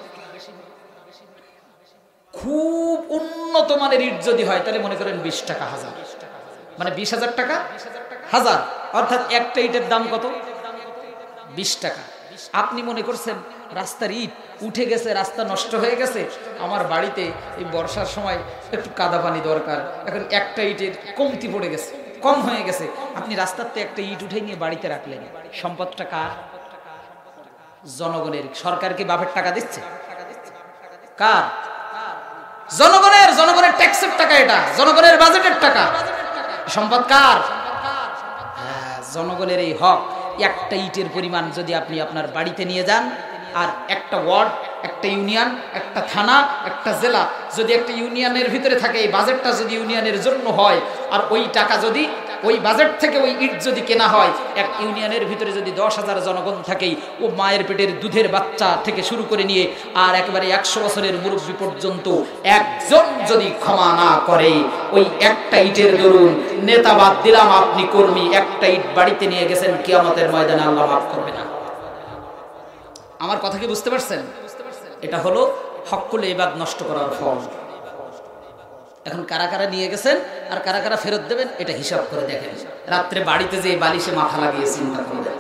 খুব উন্নত মানের ইট যদি হয় তাহলে মনে করেন 20 টাকা হাজার, মানে 20,000 টাকা হাজার, অর্থাৎ একটা ইটের দাম কত? 20 টাকা। আপনি মনে করছেন রাস্তার ইট উঠে গেছে, রাস্তা নষ্ট হয়ে গেছে, আমার বাড়িতে এই বর্ষার সময় একটু কাদা পানি দরকার, এখন একটা ইটের কমতি পড়ে গেছে, কম হয়ে গেছে, আপনি রাস্তাতে একটা ইট উঠে নিয়ে বাড়িতে রাখলেন, সম্পদটা কার? জনগণের। সরকার কি বাপের টাকা দিচ্ছে? কার? জনগণের। জনগণের ট্যাক্সের টাকা, এটা জনগণের বাজেটের টাকা। সম্পদ কার? জনগণের এই হক। একটা ইটের পরিমাণ যদি আপনি আপনার বাড়িতে নিয়ে যান, আর একটা ওয়ার্ড, একটা ইউনিয়ন, একটা থানা, একটা জেলা যদি একটা ইউনিয়নের ভিতরে থাকে, এই বাজেটটা যদি ইউনিয়নের জন্য হয়, আর ওই টাকা যদি ওই বাজেট থেকে ওই ইট যদি কেনা হয়, এক ইউনিয়নের ভিতরে যদি 10,000 জনগণ থাকে, ও মায়ের পেটের দুধের বাচ্চা থেকে শুরু করে নিয়ে আর একেবারে 100 বছরের মুরব্বী পর্যন্ত একজন যদি ক্ষমা না করে, ওই একটা ইটের দরুন, নেতা বাদ দিলাম, আপনি কর্মী, একটা ইট বাড়িতে নিয়ে গেছেন, কিয়ামতের ময়দানে আল্লাহ মাফ করবে না। আমার কথা কি বুঝতে পারছেন? এটা হলো হকুল ইবাদ নষ্ট করার ফল। এখন কারা কারা নিয়ে গেছেন আর কারা কারা ফেরত দেবেন, এটা হিসাব করে দেখেন। রাত্রে বাড়িতে যে বালিশে মাথা লাগিয়ে চিন্তা করবেন।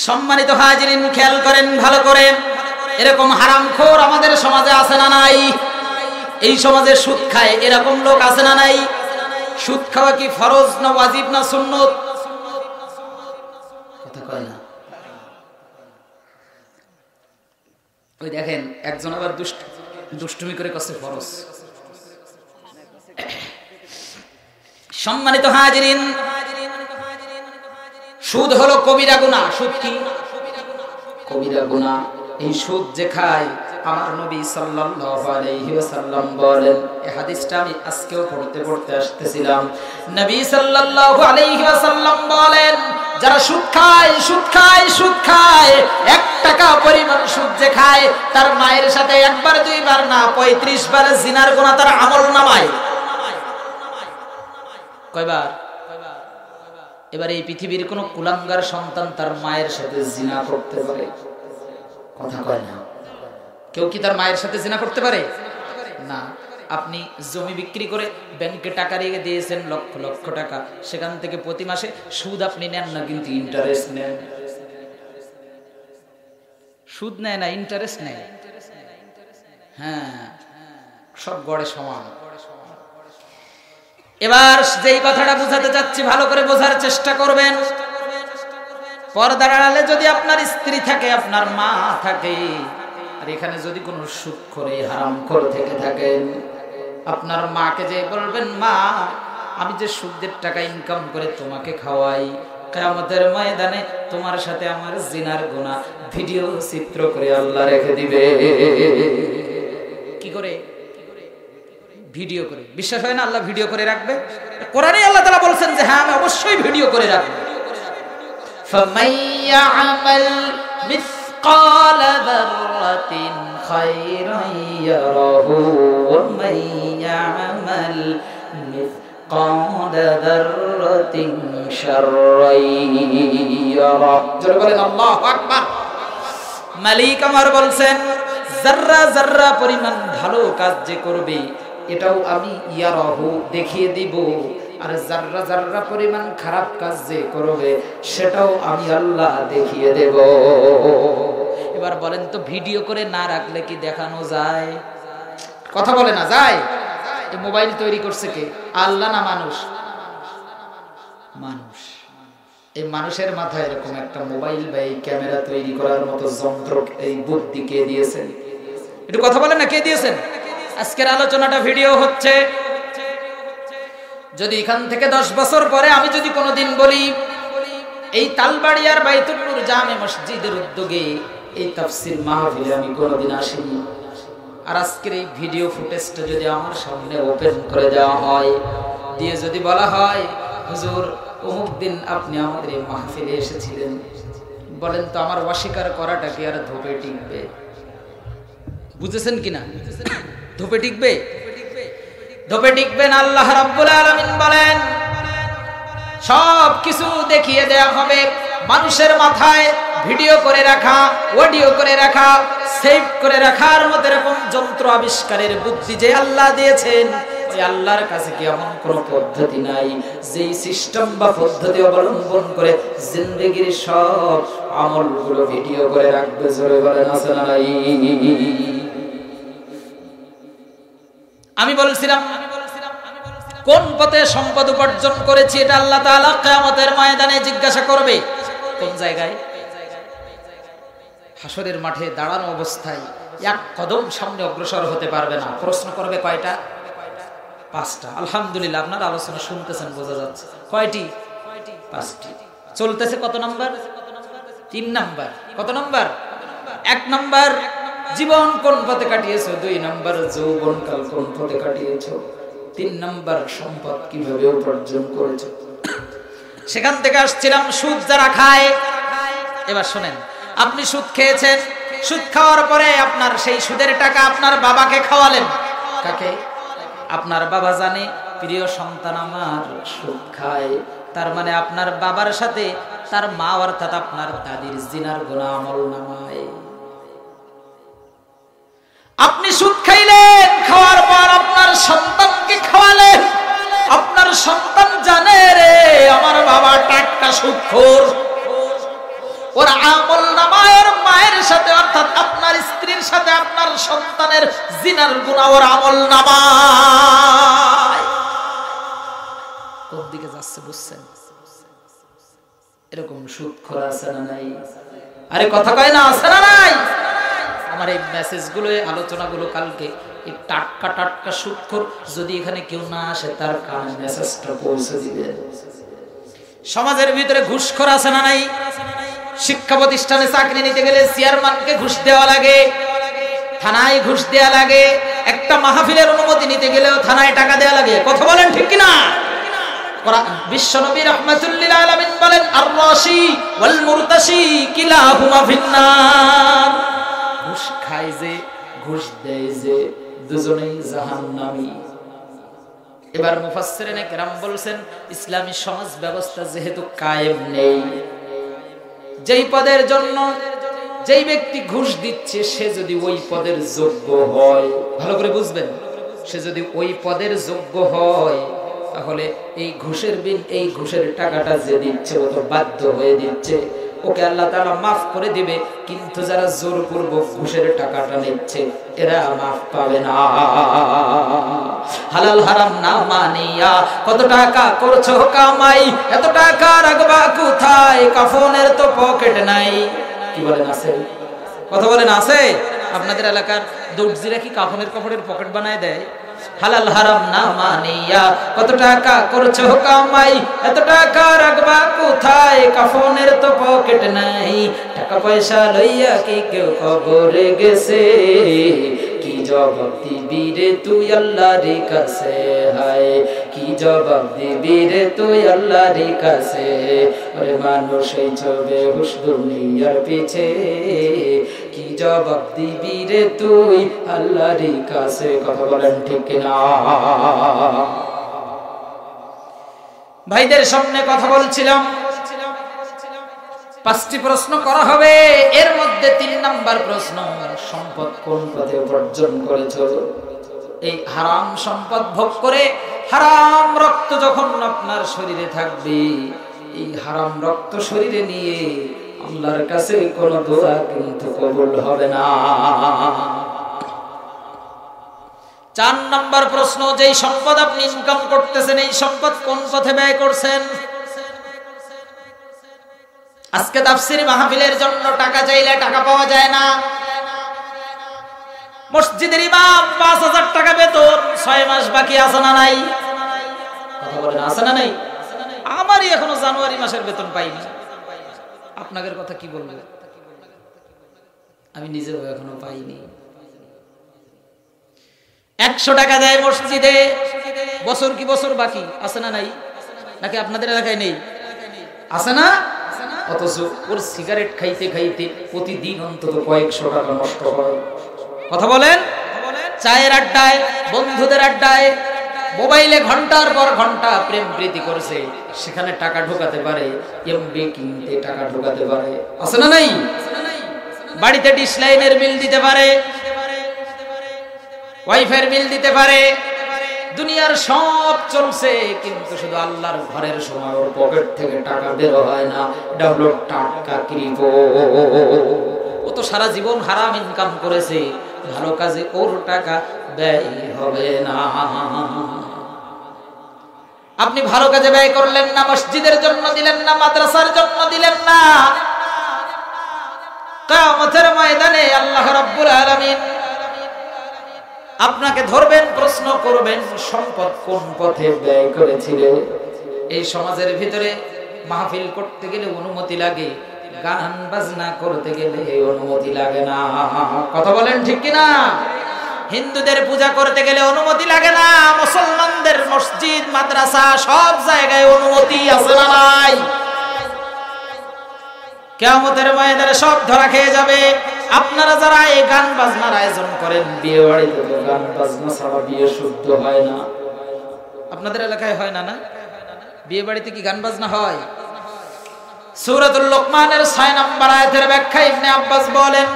সম্মানিত হাজিরিন, খেয়াল করেন ভালো করে, এরকম হারামখোর আমাদের সমাজে আছে না নাই? এই সমাজে সুদ খায় এরকম লোক আছে না নাই? সুদ খাওয়া কি ফরজ না ওয়াজিব না সুন্নত? কথা কয় না। ওই দেখেন একজন আবার দুষ্টুমি করে করছে ফরজ। সম্মানিত হাজিরিন, সুদ হলো কবিরা গুনাহ। সুদ কি? কবিরা গুনাহ। এই সুদ যে খায়, আমার নবী সাল্লাল্লাহু আলাইহি ওয়াসাল্লাম বলেন, এই হাদিসটা আমি আজকেও পড়তে আসতেছিলাম। নবী সাল্লাল্লাহু আলাইহি ওয়াসাল্লাম বলেন, যারা সুদ খায় 1 টাকা পরিমাণ সুদ যে খায়, তার মায়ের সাথে একবার দুইবার না 35 বার জিনার গুনাহ তার আমলনামায়। কয়বার? এবার এই পৃথিবীর কোন কুলাঙ্গার সন্তান তার মায়ের সাথে জিনা করতে পারে? কথা কয় না। কেউ কি তার মায়ের সাথে জিনা করতে পারে? না। আপনি জমি বিক্রি করে ব্যাংকে টাকা রেখে দিয়েছেন লক্ষ লক্ষ টাকা, সেখান থেকে প্রতি মাসে সুদ আপনি নেন না, কিন্তু ইন্টারেস্ট নেন। সুদ নেয় না, ইন্টারেস্ট নেয়। হ্যাঁ, সব গড়ে সমান। এবার যেই কথাটা বোঝাতে চাচ্ছি ভালো করে বোঝার চেষ্টা করবেন। পর্দার আড়ালে যদি আপনার স্ত্রী থাকে, আপনার মা থাকে, আর এখানে যদি কোনো সুদখোর হারামখোর থেকে থাকেন, আপনার মাকে যে বলবেন, মা আমি যে সুদের টাকা ইনকাম করে তোমাকে খাওয়াই, কিয়ামতের ময়দানে তোমার সাথে আমার জিনার গুনাহ ভিডিও চিত্র করে আল্লাহ রেখে দিবে। কি করে? ভিডিও করে। বিশ্বাস হয় না আল্লাহ ভিডিও করে রাখবে? কোরআনে আল্লাহ তাআলা বলেছেন যে হ্যাঁ, আমি অবশ্যই ভিডিও করে রাখবো। ফামান ইয়ামাল মিসকালা যাররাতিন খায়রান ইয়ারাহু ওয়া মান ইয়ামাল মিসকালা যাররাতিন শাররান ইয়ারাহু। জোরে বলেন আল্লাহু আকবার। মালিক আমার বলছেন, যাররা যাররা পরিমাণ ভালো কাজ যে করবে, এটাও আমি ইয়ারাহু দেখিয়ে দিব, আর যাররা যাররা পরিমাণ খারাপ কাজ যে করবে, সেটাও আমি আল্লাহ দেখিয়ে দেব। এবার বলেন তো, ভিডিও করে না রাখলে কি দেখানো যায়? কথা বলে না যায়? এই মোবাইল তৈরি করছে কে? আল্লাহ না মানুষ? মানুষ। এই মানুষের মাথায় এরকম একটা মোবাইল বা এই ক্যামেরা তৈরি করার মতো যন্ত্র, এই বুদ্ধি কে দিয়েছেন? একটু কথা বলেন না, কে দিয়েছেন? আজকের আলোচনাটা ভিডিও হচ্ছে। যদি এখান থেকে 10 বছর পরে আমি যদি কোনোদিন বলি, এই তালবাড়িয়ার বাইতুল নূর জামে মসজিদের উদ্যোগে এই তাফসীর মাহফিলে আমি কোনোদিন আসিনি, আর আজকের এই ভিডিও ফুটেজটা যদি আমার সামনে ওপেন করে দেওয়া হয়, দিয়ে যদি বলা হয়, হুজুর অমুক দিন আপনি আমাদের এই মাহফিলে এসেছিলেন, বলেন তো আমার অস্বীকার করাটা কি আর ধোপে টিকবে? বুঝেছেন কিনা? ধোপে টিকবে? ধোপে টিকবেন। আল্লাহ রাব্বুল আলামিন বলেন, সব কিছু দেখিয়ে দেয়া হবে। মানুষের মাথায় ভিডিও করে রাখা, অডিও করে রাখা, সেভ করে রাখার মতো এরকম যন্ত্র আবিষ্কারের বুদ্ধি যে আল্লাহ দিয়েছেন, ওই আল্লাহর কাছে কি এমন কোনো পদ্ধতি নাই যেই সিস্টেম বা পদ্ধতি অবলম্বন করে জিন্দেগির সব আমলগুলো ভিডিও করে রাখবে? জোরে বলেন আছে না নাই? আমি বলছিলাম কোন পথে সম্পদ উপার্জন করেছি, এটা আল্লাহ তাআলা কিয়ামতের ময়দানে জিজ্ঞাসা করবে। কোন জায়গায়? হাসরের মাঠে দাঁড়ানো অবস্থায় এক কদম সামনে অগ্রসর হতে পারবে না। প্রশ্ন করবে কয়টা? 5টা। আলহামদুলিল্লাহ, আপনারা আলোচনা শুনতেছেন, বোঝা যাচ্ছে। কয়টি? 5টি। চলতেছে কত নাম্বার? 3 নাম্বার। কত নাম্বার? 1 নাম্বার জীবন কোন পথে কাটিয়েছো, 2 নাম্বার যৌবনকাল কোন পথে কাটিয়েছো, 3 নাম্বার সম্পদ কিভাবে উপার্জন করেছে। সেখান থেকে আসছিলাম সুদ যারা খায়। এবার শুনেন, আপনি সুদ খেয়েছেন, সুদ খাওয়ার পরে আপনার সেই সুদের টাকা আপনার বাবাকে খাওয়ালেন। কাকে? আপনার বাবা জানে প্রিয় সন্তান আমার সুদ খায়, তার মানে আপনার বাবার সাথে তার মা অর্থাৎ আপনার দাদির জিনার গুনাহ আমল নামায়। আপনি সুদ খাইলেন, খাওয়ার পর আপনার সন্তানকে খাওয়ালেন। আপনার সন্তান জানে রে আমার বাবা টাটকা সুদখোর, ওর আমল নামায় ওর মায়ের সাথে অর্থাৎ আপনার স্ত্রীর সাথে আপনার সন্তানের জিনার গুনাহ ওর আমল নামায়। কোন দিকে যাচ্ছে বুঝছেন? এরকম সুদখোর আছে না নাই? আরে কথা কয় না, আছে না নাই? আমার এই মেসেজগুলো, আলোচনাগুলো কালকে এই টাটকা টাটকা সুদখোর যদি এখানে কেউ না আসে তার কানে মেসেজটা পৌঁছে দিবে। সমাজের ভিতরে ঘুষখোর আছে না নাই? শিক্ষা প্রতিষ্ঠানে চাকরি নিতে গেলে চেয়ারম্যানকে ঘুষ দেওয়া লাগে, থানায় ঘুষ দেওয়া লাগে, একটা মাহফিলের অনুমতি নিতে গেলেও থানায় টাকা দেওয়া লাগে। কথা বলেন ঠিক কিনা? বিশ্বনবী রাহমাতুল লিল আলামিন বলেন, আর রাশি ওয়াল মুরতাশি কিলাহুমা ফিন্নার। ঘুষ খায় যে, ঘুষ দেয় যে, দুজনেই জাহান্নামী। এবার মুফাসসিরিনে কেরাম বলছেন, ইসলামী সমাজ ব্যবস্থা যেহেতু কায়েম নেই, যেই পদের জন্য যেই ব্যক্তি ঘুষ দিচ্ছে সে যদি ওই পদের যোগ্য হয়, ভালো করে বুঝবেন, সে যদি ওই পদের যোগ্য হয় তাহলে এই ঘুষের বিল, এই ঘুষের টাকাটা যে দিচ্ছে ও তো বাধ্য হয়ে দিচ্ছে, ওকে আল্লাহ তাআলা মাফ করে দিবে। কিন্তু যারা জোরপূর্বক ঘুষের টাকাটা নিচ্ছে এরা মাফ পাবে না। হালাল হারাম না মানিয়া কত টাকা করছো কামাই, এত টাকা রাখবা কোথায়, কাফনের তো পকেট নাই। কি বলেন আছে? কথা বলেন আছে? আপনাদের এলাকার দর্জিরা কি কাফনের কাপড়ের পকেট বানায় দেয়? হালাল হারাম না মানিয়া কত টাকা করছো কামাই, এত টাকা রাখবা কোথায়, কাফনের তো পকেট নাই। টাকা পয়সা লইয়া কি কেউ কবরে গেছে, কি জবাব দিবি রে তুই আল্লাহর কাছে, হায় কি জবাব দিবি রে তুই আল্লাহর কাছে। ওরে মানুষ এই চবে হুশ দুনিয়ার পিছে, কি জবাব দিবি রে তুই আল্লাহর কাছে। কথা বলেন ঠিক কিনা? ভাইদের সামনে কথা বলছিলাম, 5টি প্রশ্ন করা হবে, এর মধ্যে 3 নাম্বার প্রশ্ন, সম্পদ কোন পথে উপার্জন করেছো। এই হারাম সম্পদ ভোগ করে হারাম রক্ত যখন আপনার শরীরে থাকবে, এই হারাম রক্ত শরীরে নিয়ে আল্লাহর কাছে কোনো দোয়া কিন্তু কবুল হবে না। 4 নাম্বার প্রশ্ন, যেই সম্পদ আপনি ইনকাম করতেছেন এই সম্পদ কোন পথে ব্যয় করছেন। আজকে তাফসীর মাহফিলের জন্য টাকা চাইলে টাকা পাওয়া যায় না। মসজিদের ইমাম 5000 টাকা বেতন, 6 মাস বাকি আছে না নাই? কথা বলেন আছে না নাই? আমারই এখনো জানুয়ারি মাসের বেতন পাইনি। আপনাদের কথা কি বলবো, আমি নিজেও এখনো পাইনি। 100 টাকা দেয় মসজিদে, বছর কি বছর বাকি আছে না নাই? নাকি আপনাদের এলাকায় নেই? আছে না? অথচ ওর সিগারেট খাইতে খাইতে প্রতিদিন অন্তত কয়েকশো টাকা নষ্ট হয়। কথা বলেন? চায়ের আড্ডায়, বন্ধুদের আড্ডায়, মোবাইলে ঘন্টার পর ঘন্টা প্রেম প্রীতি করছে, সেখানে টাকা ঢোকাতে পারে, এমবি কিনতে টাকা ঢোকাতে পারে, আছে না নাই? বাড়িতে ডিশ লাইনের বিল দিতে পারে, ওয়াইফাইয়ের বিল দিতে পারে, দুনিয়ার সব চলছে, কিন্তু শুধু আল্লাহর ঘরের সময় ওর পকেট থেকে টাকা বের হয় না। ডাউনলোড টাকা কৃপ, ও তো সারা জীবন হারাম ইনকাম করেছে, ভালো কাজে ওর টাকা ব্যয় হবে না। আপনি ভালো কাজে ব্যয় করলেন না, মসজিদের জন্য দিলেন না, মাদ্রাসার জন্য দিলেন না, কিয়ামতের ময়দানে আল্লাহ রাব্বুল আলামিন আপনাকে ধরবেন, প্রশ্ন করবেন সম্পদ কোন পথে ব্যয় করেছিলে। এই সমাজের ভিতরে মাহফিল করতে গেলে অনুমতি লাগে, গান বাজনা করতে গেলে অনুমতি লাগে না। কথা বলেন ঠিক কিনা? হিন্দুদের পূজা করতে গেলে অনুমতি লাগে না, মুসলমানদের মসজিদ মাদ্রাসা সব জায়গায় অনুমতি আছে না নাই? কিয়ামতের ময়দানে সব ধরা খেয়ে যাবে। আপনারা যারা এই গান বাজনার আয়োজন করেন, বিয়ে বাড়িতে তো গান বাজনা ছাড়া বিয়ে শুদ্ধ হয় না। আপনাদের এলাকায় হয় না? না, বিয়ে বাড়িতে কি গান বাজনা হয়? সূরাতুল লোকমানের 6 নম্বর আয়াতের ব্যাখ্যা ইবনে আব্বাস বলেন,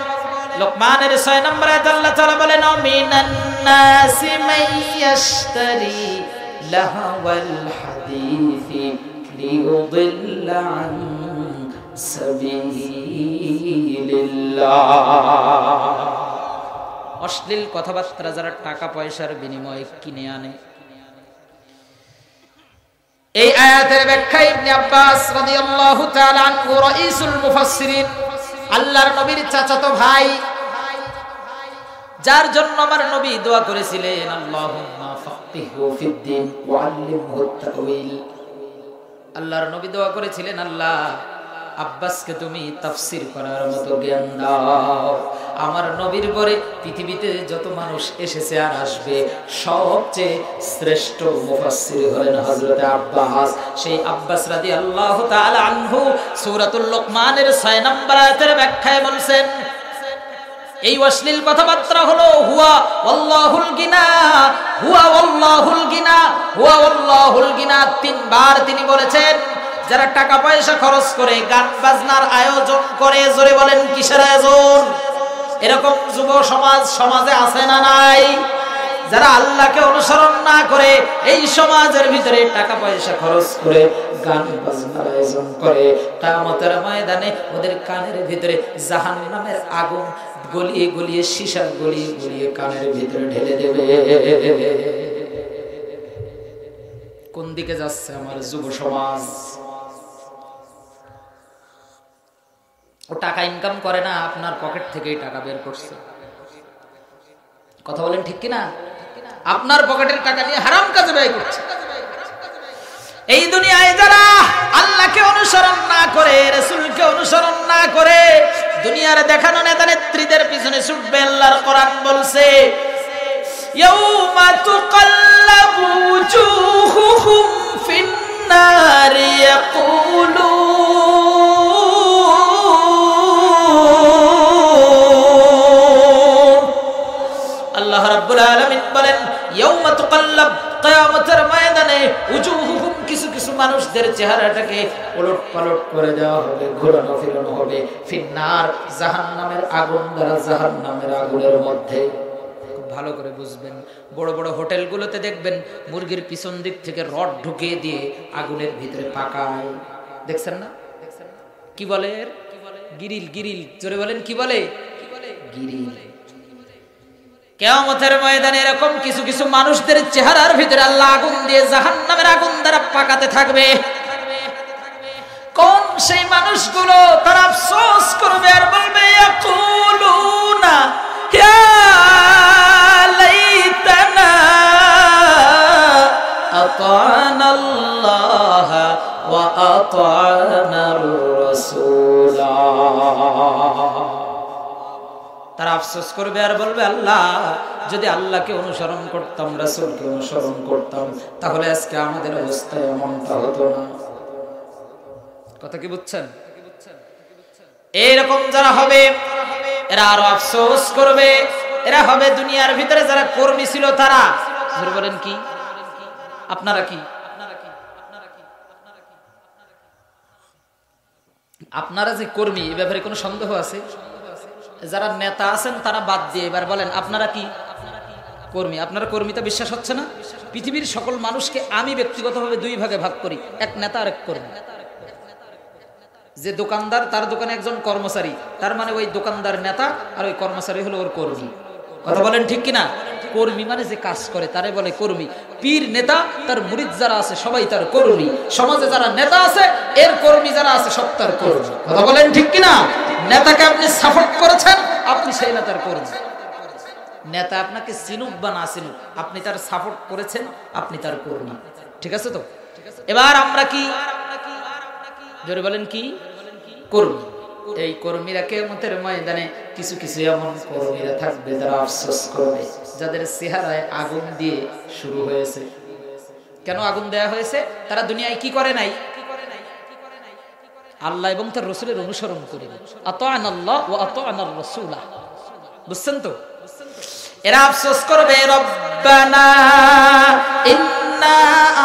লোকমানের 6 নম্বর আয়াতে আল্লাহ তাআলা বলেন, মিনান নাসি মাইয়াশতারি লাহওয়াল হাদিসি লিয়ুদিল্লা আন সাবিলিল্লাহ। অশ্লীল কথাবার্তা যারা টাকা পয়সার বিনিময়ে কিনে আনে। এই আয়াতের ব্যাখ্যা ইবনে আব্বাস রাদিয়াল্লাহু তাআলা আনহু রাইসুল মুফাসসিরিন, আল্লাহর নবীর চাচাতো ভাই, যার জন্য আমার নবী দোয়া করেছিলেন, আল্লাহুম্মা ফাক্কিহু ফিদ্দীন ওয়া আল্লিমহু তা'ওয়িল। আল্লাহর নবী দোয়া করেছিলেন, আল্লাহ আব্বাসকে তুমি তাফসীর করার মতো জ্ঞান দাও। আমার নবীর পরে পৃথিবীতে যত মানুষ এসেছে আর আসবে, সবচেয়ে শ্রেষ্ঠ মুফাসসির হলেন হযরত আব্বাস। সেই আব্বাস রাদিয়াল্লাহু তাআলা আনহু সূরাতুল লোকমানের 6 নম্বর আয়াতের ব্যাখ্যায় বলছেন, এই অশ্লীল কথাবার্তা হলো হুয়া ওয়াল্লাহুল গিনা, হুয়া ওয়াল্লাহুল গিনা, হুয়া ওয়াল্লাহুল গিনা। 3 বার তিনি বলেছেন। যারা টাকা পয়সা খরচ করে গান বাজনার আয়োজন করে, জোরে বলেন কিসের আয়োজন? এরকম যুব সমাজে আছে না নাই? যারা আল্লাহকে অনুসরণ না করে এই সমাজের ভিতরে টাকা পয়সা খরচ করে গান বাজনার আয়োজন করে, কিয়ামতের ময়দানে ওদের কানের ভিতরে জাহান্নামের আগুন গলিয়ে গলিয়ে, সীসা গলিয়ে গলিয়ে কানের ভিতরে ঢেলে দেবে। কোন দিকে যাচ্ছে আমার যুব সমাজ? ও টাকা ইনকাম করে না, আপনার পকেট থেকেই টাকা বের করছে। কথা বলেন ঠিক কিনা? আপনার পকেটের টাকা নিয়ে হারাম কাজে ব্যয় করছে। এই দুনিয়ায় যারা আল্লাহকে অনুসরণ না করে, রাসূলকে অনুসরণ না করে দুনিয়ার দেখানো নেতা নেত্রীদের পিছনে ছুটবে, আল্লাহর কোরআন বলছে, ইয়াউমা তুকাল্লাবু উজুহুহুম ফিন্নারি ইয়াকুলু আল্লাহ রাব্বুল আলামিন বলেন, ইয়াউমা তুকাল্লাব, কিয়ামতের ময়দানে উজুহুহুম, কিছু কিছু মানুষদের চেহারাটাকে ওলটপালট করে দেওয়া হবে, ঘোরানো ফিরানো হবে, ফিন্নার, জাহান্নামের আগুন দ্বারা, জাহান্নামের আগুনের মধ্যে। খুব ভালো করে বুঝবেন, বড় বড় হোটেলগুলোতে দেখবেন মুরগির পিছন দিক থেকে রড ঢুকিয়ে দিয়ে আগুনের ভিতরে পাকায়, দেখছেন না? কি বলে? গিরিল। গিরিল, জোরে বলেন কি বলে? গিরিল। কিয়ামতের ময়দানে এরকম কিছু কিছু মানুষদের চেহারার ভিতরে আল্লাহ আগুন দিয়ে, জাহান্নামের আগুন দ্বারা পাকাতে থাকবে। কোন সেই মানুষগুলো? তারা আফসোস করবে আর বলবে, ইয়াকুলুনা ইয়া লাইতানা আতানাল্লাহ ওয়া আতানার রাসূলা। তারা আফসোস করবে আর বলবে, আল্লাহ যদি আল্লাহকে অনুসরণ করতাম, রাসূলকে অনুসরণ করতাম, তাহলে আজকে আমাদের অবস্থা এমনটা হতো না। কথা কি বুঝছেন? এইরকম যারা হবে এরা আরো আফসোস করবে। এরা হবে দুনিয়ার ভিতরে যারা কর্মী ছিল তারা। বলেন কি? আপনারা কি? আপনারা যে কর্মী, এ ব্যাপারে কোনো সন্দেহ আছে? যারা নেতা আছেন তারা বাদ দিয়ে এবার বলেন আপনারা কি? কর্মী। আপনারা কর্মীতে বিশ্বাস হচ্ছে না? পৃথিবীর সকল মানুষকে আমি ব্যক্তিগতভাবে 2 ভাগে ভাগ করি, এক নেতা আর এক কর্মী। যে দোকানদার, তার দোকানে একজন কর্মচারী, তার মানে ওই দোকানদার নেতা আর ওই কর্মচারী হলো ওর কর্মী। কথা বলেন ঠিক কিনা? কর্মী মানে যে কাজ করে তারে বলে কর্মী। পীর নেতা, তার মুরিদ যারা আছে সবাই তার কর্মী। সমাজে যারা নেতা আছে এর কর্মী যারা আছে সব তার কর্মী। কথা বলেন ঠিক কিনা? নেতাকে আপনি সাপোর্ট করেছেন, আপনি সেই নেতার কর্মী। নেতা আপনাকে চিনুক বা না চিনুক, আপনি তার সাপোর্ট করেছেন, আপনি তার কর্মী। ঠিক আছে তো? এবার আমরা কি? জোরে বলেন কি? কর্মী। এই কর্মীরা কিয়ামতের ময়দানে কিছু কিছু এমন কর্মীরা থাকবে যারা আফসোস করবে, যাদের চেহারায় আগুন দিয়ে শুরু হয়েছে। কেন আগুন দেয়া হয়েছে? তারা দুনিয়ায় কি করে নাই? আল্লাহ এবং তার রাসূলের অনুসরণ করেনি। আতা'নাল্লাহ ওয়া আতা'নার রাসূলা। বুঝছেন তো? এরা আফসোস করবে, রব্বানা ইন্না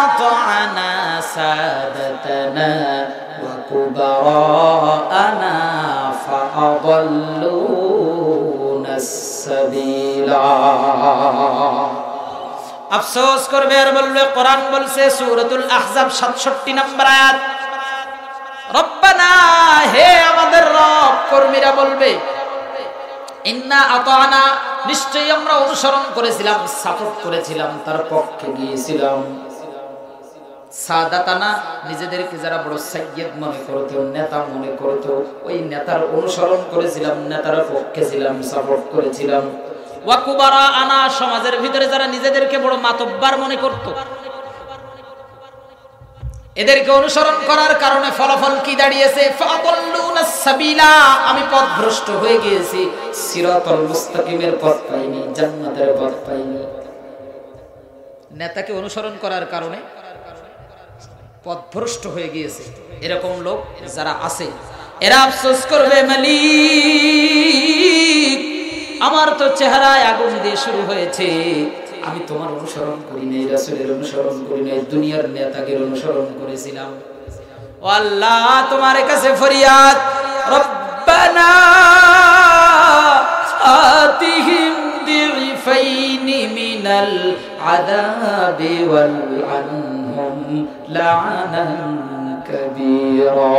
আতা'না সাদাতানা ওয়া কুবারানা ফাআদাল্লুনা সাবিলা। আফসোস করবে আর বলবে, কোরআন বলছে সূরাতুল আহজাব 67 নম্বর আয়াত, রব্বানা, হে আমাদের রব। কর্মীরা বলবে, ইন্না আতা'না, নিশ্চয়ই আমরা অনুসরণ করেছিলাম, সাপোর্ট করেছিলাম, তার পক্ষে গিয়েছিলাম। সাদাতানা, নিজেদেরকে যারা বড় সাইয়্যিদ মনে করতো, নেতা মনে করতো, ওই নেতার অনুসরণ করেছিলাম, নেতার পক্ষে ছিলাম, সাপোর্ট করেছিলাম। ওয়া কুবারানা, সমাজের ভিতরে যারা নিজেদেরকে বড় মাতব্বার মনে করতো, এদেরকে অনুসরণ করার কারণে ফলাফল কি দাঁড়িয়েছে? ফাআদাল্লুনাস সাবিলা, আমি পথভ্রষ্ট হয়ে গিয়েছি, সিরাতাল মুস্তাকিমের পথ পাইনি, জান্নাতের পথ পাইনি। নেতাকে অনুসরণ করার কারণে পথভ্রষ্ট হয়ে গিয়েছে। এরকম লোক যারা আছে, এরা আফসোস করবে, মালিক, আমার তো চেহারায় আগুন দিয়ে শুরু হয়েছে, আমি তোমার অনুসরণ করি নাই, রাসূলের অনুসরণ করি নাই, দুনিয়ার নেতাকে অনুসরণ করেছিলাম। ও আল্লাহ, তোমার কাছে ফরিয়াদ, রব্বানা আতিহিম দিফাইনি মিনাল আযাবি ওয়াল আনহুম লা'নান কাবীরা।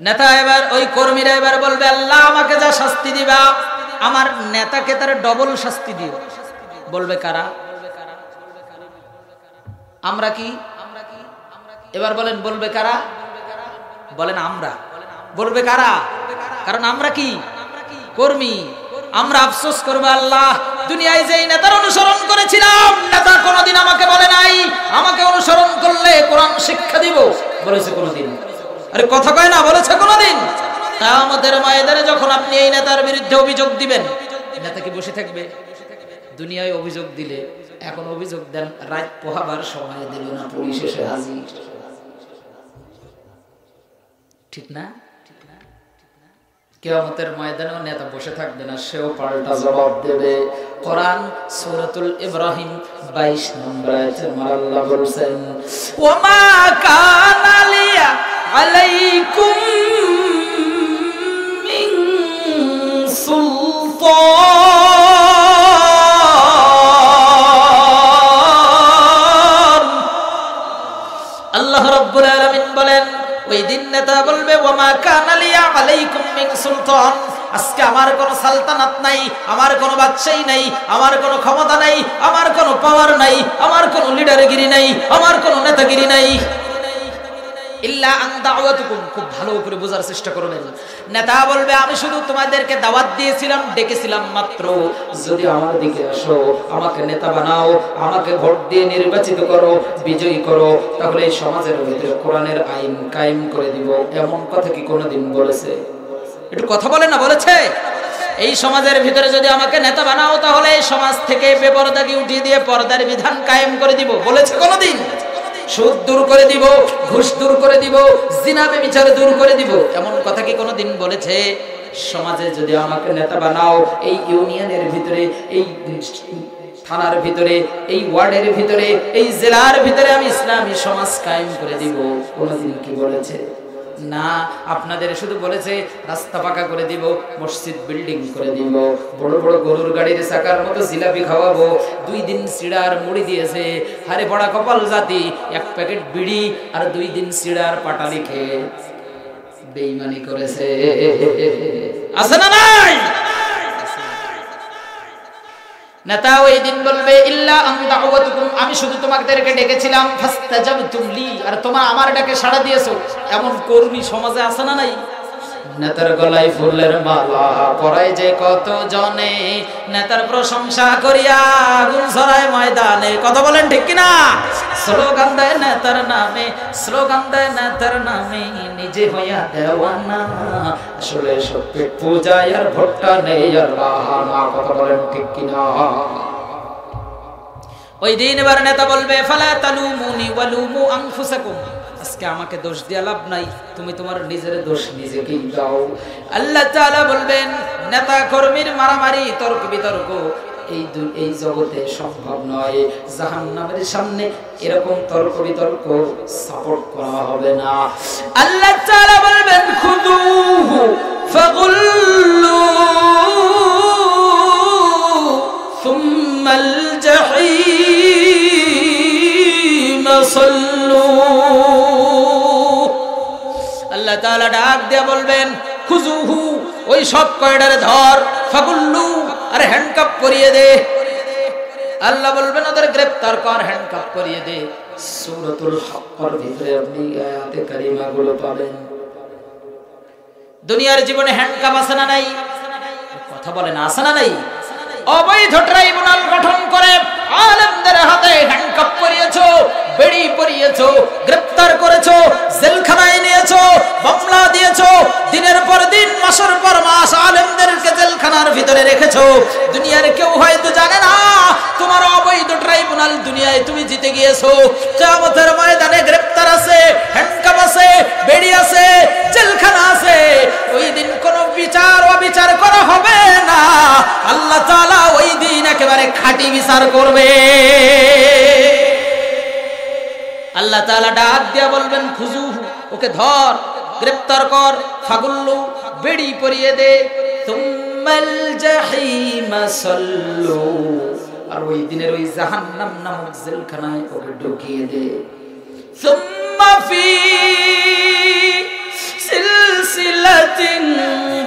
নেতা এবার, ওই কর্মীরা এবার বলবে, আল্লাহ আমাকে যা শাস্তি দিবা, আমার নেতাকে তার ডবল শাস্তি দিও। বলবে কারা? আমরা কি? এবার বলেন, বলবে কারা? বলেন আমরা। বলবে কারা? কারণ আমরা কি? কর্মী। আমরা আফসোস করবো, আল্লাহ, দুনিয়ায় যেই নেতার অনুসরণ করেছিলাম, নেতা কোনোদিন আমাকে বলে নাই আমাকে অনুসরণ করলে কোরআন শিক্ষা দিব। বলেছে কোনোদিন? আরে কথা কয় না, বলেছে কোনোদিন? কিয়ামতের ময়দানে যখন আপনি এই নেতার বিরুদ্ধে অভিযোগ দিবেন, নেতা কি বসে থাকবে? দুনিয়ায় অভিযোগ দিলে, এখন অভিযোগ দেন, রাত পোহাবার সময় দিল না, পুলিশ এসে হাজির। ঠিক না? কিয়ামতের ময়দানেও নেতা বসে থাকবে না, সেও পাল্টা জবাব দেবে। কোরআন সূরাতুল ইব্রাহিম 22 নম্বর আয়াতে আমার আল্লাহ বলেন, ওমা কানা লিয়া আলাইকুম মিন সুলতান। আল্লাহ রাব্বুল আলামিন বলেন, ওই দিন নেতা বলবে, ওমা কানা লিয়া আলাইকুম মিন সুলতান, আজকে আমার কোনো সালতানাত নাই, আমার কোনো বাদশাহী নাই, আমার কোনো ক্ষমতা নাই, আমার কোনো পাওয়ার নাই, আমার কোনো লিডারগিরি নাই, আমার কোনো নেতাগিরি নাই। ইল্লা আন দাওয়াতুকুম, খুব ভালো করে বোঝার চেষ্টা করবেন। নেতা বলবে, আমি শুধু তোমাদেরকে দাওয়াত দিয়েছিলাম, ডেকেছিলাম মাত্র, যদি আমার দিকে আসো, আমাকে নেতা বানাও, আমাকে ভোট দিয়ে নির্বাচিত করো, বিজয়ী করো, তাহলে এই সমাজের ভিতরে কোরআনের আইন কায়েম করে দিব। এমন কথা কি কোনোদিন বলেছে? একটু কথা বলে না, বলেছে? এই সমাজের ভিতরে যদি আমাকে নেতা বানাও, তাহলে এই সমাজ থেকে বেপরদাগি উঠিয়ে দিয়ে পর্দার বিধান কায়েম করে দিব। বলেছে কোনোদিন? সুদ দূর করে দিব, ঘুষ দূর করে দিব, জিনা ব্যভিচার দূর করে দিব, এমন কথা কি কোনোদিন বলেছে? সমাজে যদি আমাকে নেতা বানাও, এই ইউনিয়নের ভিতরে, এই থানার ভিতরে, এই ওয়ার্ডের ভিতরে, এই জেলার ভিতরে আমি ইসলামী সমাজ কায়েম করে দিব, কোনোদিন কি বলেছে? না, আপনাদের শুধু বলেছে রাস্তা পাকা করে দিব, মসজিদ বিল্ডিং করে দিব, বড় বড় গরুর গাড়ির চাকার মতো জিলাপি খাওয়াবো, 2 দিন সিড়ার মুড়ি দিয়েছে, হারে পড়া কপাল জাতি, 1 প্যাকেট বিড়ি আর 2 দিন সিড়ার পাটালি খেয়ে বেঈমানি করেছে। আছে না নাই? নেতা ওই দিন বলবে, ইল্লা আন দাওয়াতুকুম, আমি শুধু তোমাদেরকে ডেকেছিলাম, ফাস্তাজাবতুম লি, আর তোমরা আমার ডাকে সাড়া দিয়েছো। এমন কর্মী সমাজে আছে না নাই? নেতার গলায় ফুলের মালা পরায় যে কত জনে, নেতার প্রশংসা করিয়া আগুন ছড়ায় ময়দানে। কথা বলেন ঠিক কিনা? স্লোগান দেয় নেতার নামে, স্লোগান দেয় নেতার নামে, নিজে হইয়া দেওয়ানা, আসলে সব পেট পূজায় আর ভোটটা নেই আর বাহানা। কথা বলেন ঠিক কিনা? ওই দিন এবার নেতা বলবে ফালা তালুমুনি ওয়ালুমু আনফুসাকুম, আজকে আমাকে দোষ দিয়া লাভ নাই, তুমি তোমার নিজের দোষ নিজেকেই দাও। আল্লাহ তাআলা বলবেন নেতা কর্মীর মারামারি তর্ক বিতর্ক এই জগতে সম্ভব নয়, জাহান্নামের সামনে এরকম তর্ক বিতর্ক সাপোর্ট করা হবে না। আল্লাহ তাআলা বলবেন খুযুহু ফাগুল্লু সুম্মাল জাহিম সাল্লু। আল্লাহ তাআলা ডাক দিয়ে বলবেন খুযুহু, ওই সব কয়টারে ধর, ফাগুল্লু, আরে হ্যান্ডকাপ করিয়ে দে। আল্লাহ বলবেন ওদের গ্রেফতার কর, হ্যান্ডকাপ করিয়ে দে। সূরাতুল হক্কের ভিতরে আপনি আয়াতে কারিমা গুলো পাবেন। দুনিয়ার জীবনে হ্যান্ডকাপ আছে না নাই? কথা বলেন আছে না নাই? অবৈধ ট্রাইব্যুনাল গঠন করে আলেমদের হাতে হ্যান্ডকাপ করিয়েছো, বেড়ি পরিয়েছো, গ্রেফতার করেছো, জেলখানায় নিয়েছো, মামলা দিয়েছো, দিনের পর দিন মাসের পর মাস আলেমদেরকে জেলখানার ভিতরে রেখেছো। দুনিয়ার কেউ হয়তো জানে না তোমার অবৈধ ট্রাইব্যুনাল দুনিয়ায় তুমি জিতে গিয়েছো। কিয়ামতের ময়দানে গ্রেফতার আছে, হ্যান্ডকাপ আছে, বেড়ি আছে, জেলখানা আছে। ওই দিন কোনো বিচার অবিচার করা হবে না। আল্লাহ তাআলা ওই দিন একেবারে খাঁটি বিচার করবে। আল্লাহ তাআলা ডাক দিয়া বলবেন খুযুহু, ওকে ধর, গ্রেফতার কর, ফাগুল্লু, বেড়ি পরিয়ে দে, সুম্মাল জাহিম সাল্লু, আর ওই দিনের ওই জাহান্নাম নামক জেলখানায় ওকে ঢুকিয়ে দে। সুম্মা ফি সিলসিলাতিন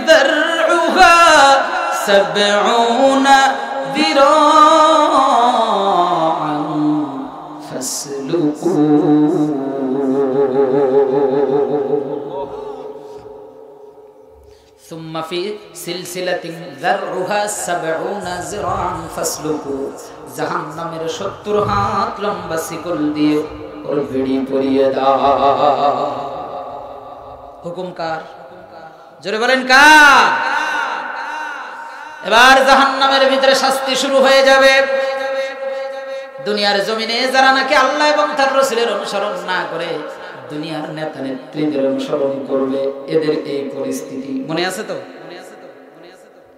দারউহা সাবউনা যিরাআন ফাসলুকু। সুম্মা ফি সিলসিলাতিন যারউহা ৭০ যিরাআন ফাসলুকু, জাহান্নামের ৭০ হাত লম্বা শিকল দিয়ে ওর বেড়ি পরিয়ে দাও। হুকুম কার? জোরে বলেন কার? এবার জাহান্নামের ভিতরে শাস্তি শুরু হয়ে যাবে। দুনিয়ার জমিনে যারা নাকি আল্লাহ এবং তার রাসূলের অনুসরণ না করে দুনিয়ার নেতা নেত্রীদের অনুসরণ করবে, এদের এই পরিস্থিতি। মনে আছে তো?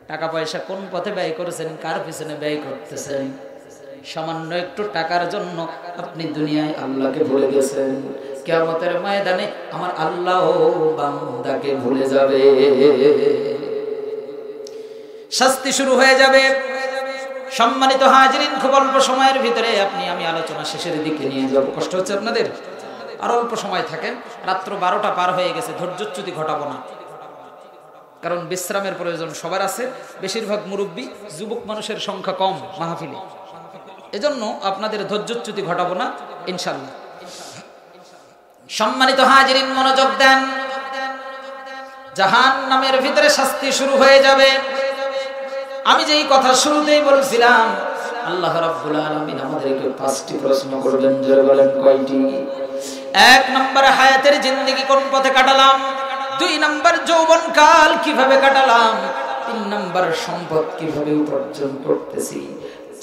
টাকা পয়সা কোন পথে ব্যয় করেছেন, কার পিছনে ব্যয় করতেছেন? সামান্য একটু টাকার জন্য আপনি দুনিয়ায় আল্লাহকে ভুলে গেছেন। কিয়ামতের ময়দানে আমার আল্লাহ বান্দাকে ভুলে যাবে। শাস্তি শুরু হয়ে যাবে। সম্মানিত হাজিরিন, খুব অল্প সময়ের ভিতরে আমি আলোচনা শেষের দিকে নিয়ে যাব। কষ্ট হচ্ছে আপনাদের? আর অল্প সময় থাকেন, রাত্র 12টা পার হয়ে গেছে, ধৈর্যচ্যুতি ঘটাবো না, কারণ বিশ্রামের প্রয়োজন সবার আছে। বেশিরভাগ মুরব্বী, যুবক মানুষের সংখ্যা কম মাহফিলে, এজন্য আপনাদের ধৈর্যচ্যুতি ঘটাবো না ইনশাআল্লাহ। সম্মানিত হাজিরিন, মনোযোগ দেন। জাহান্নামের ভিতরে শাস্তি শুরু হয়ে যাবে। আমি যেই কথা শুরুতেই বলছিলাম, আল্লাহ রাব্বুল আলামিন আমাদেরকে 5টি প্রশ্ন করবেন। জোরে বলেন কয়টি? 1 নম্বর হায়াতের জিন্দেগি কোন পথে কাটালাম, 2 নম্বর যৌবনকাল কিভাবে কাটালাম, 3 নম্বর সম্পদ কিভাবে উপার্জন করতেছি,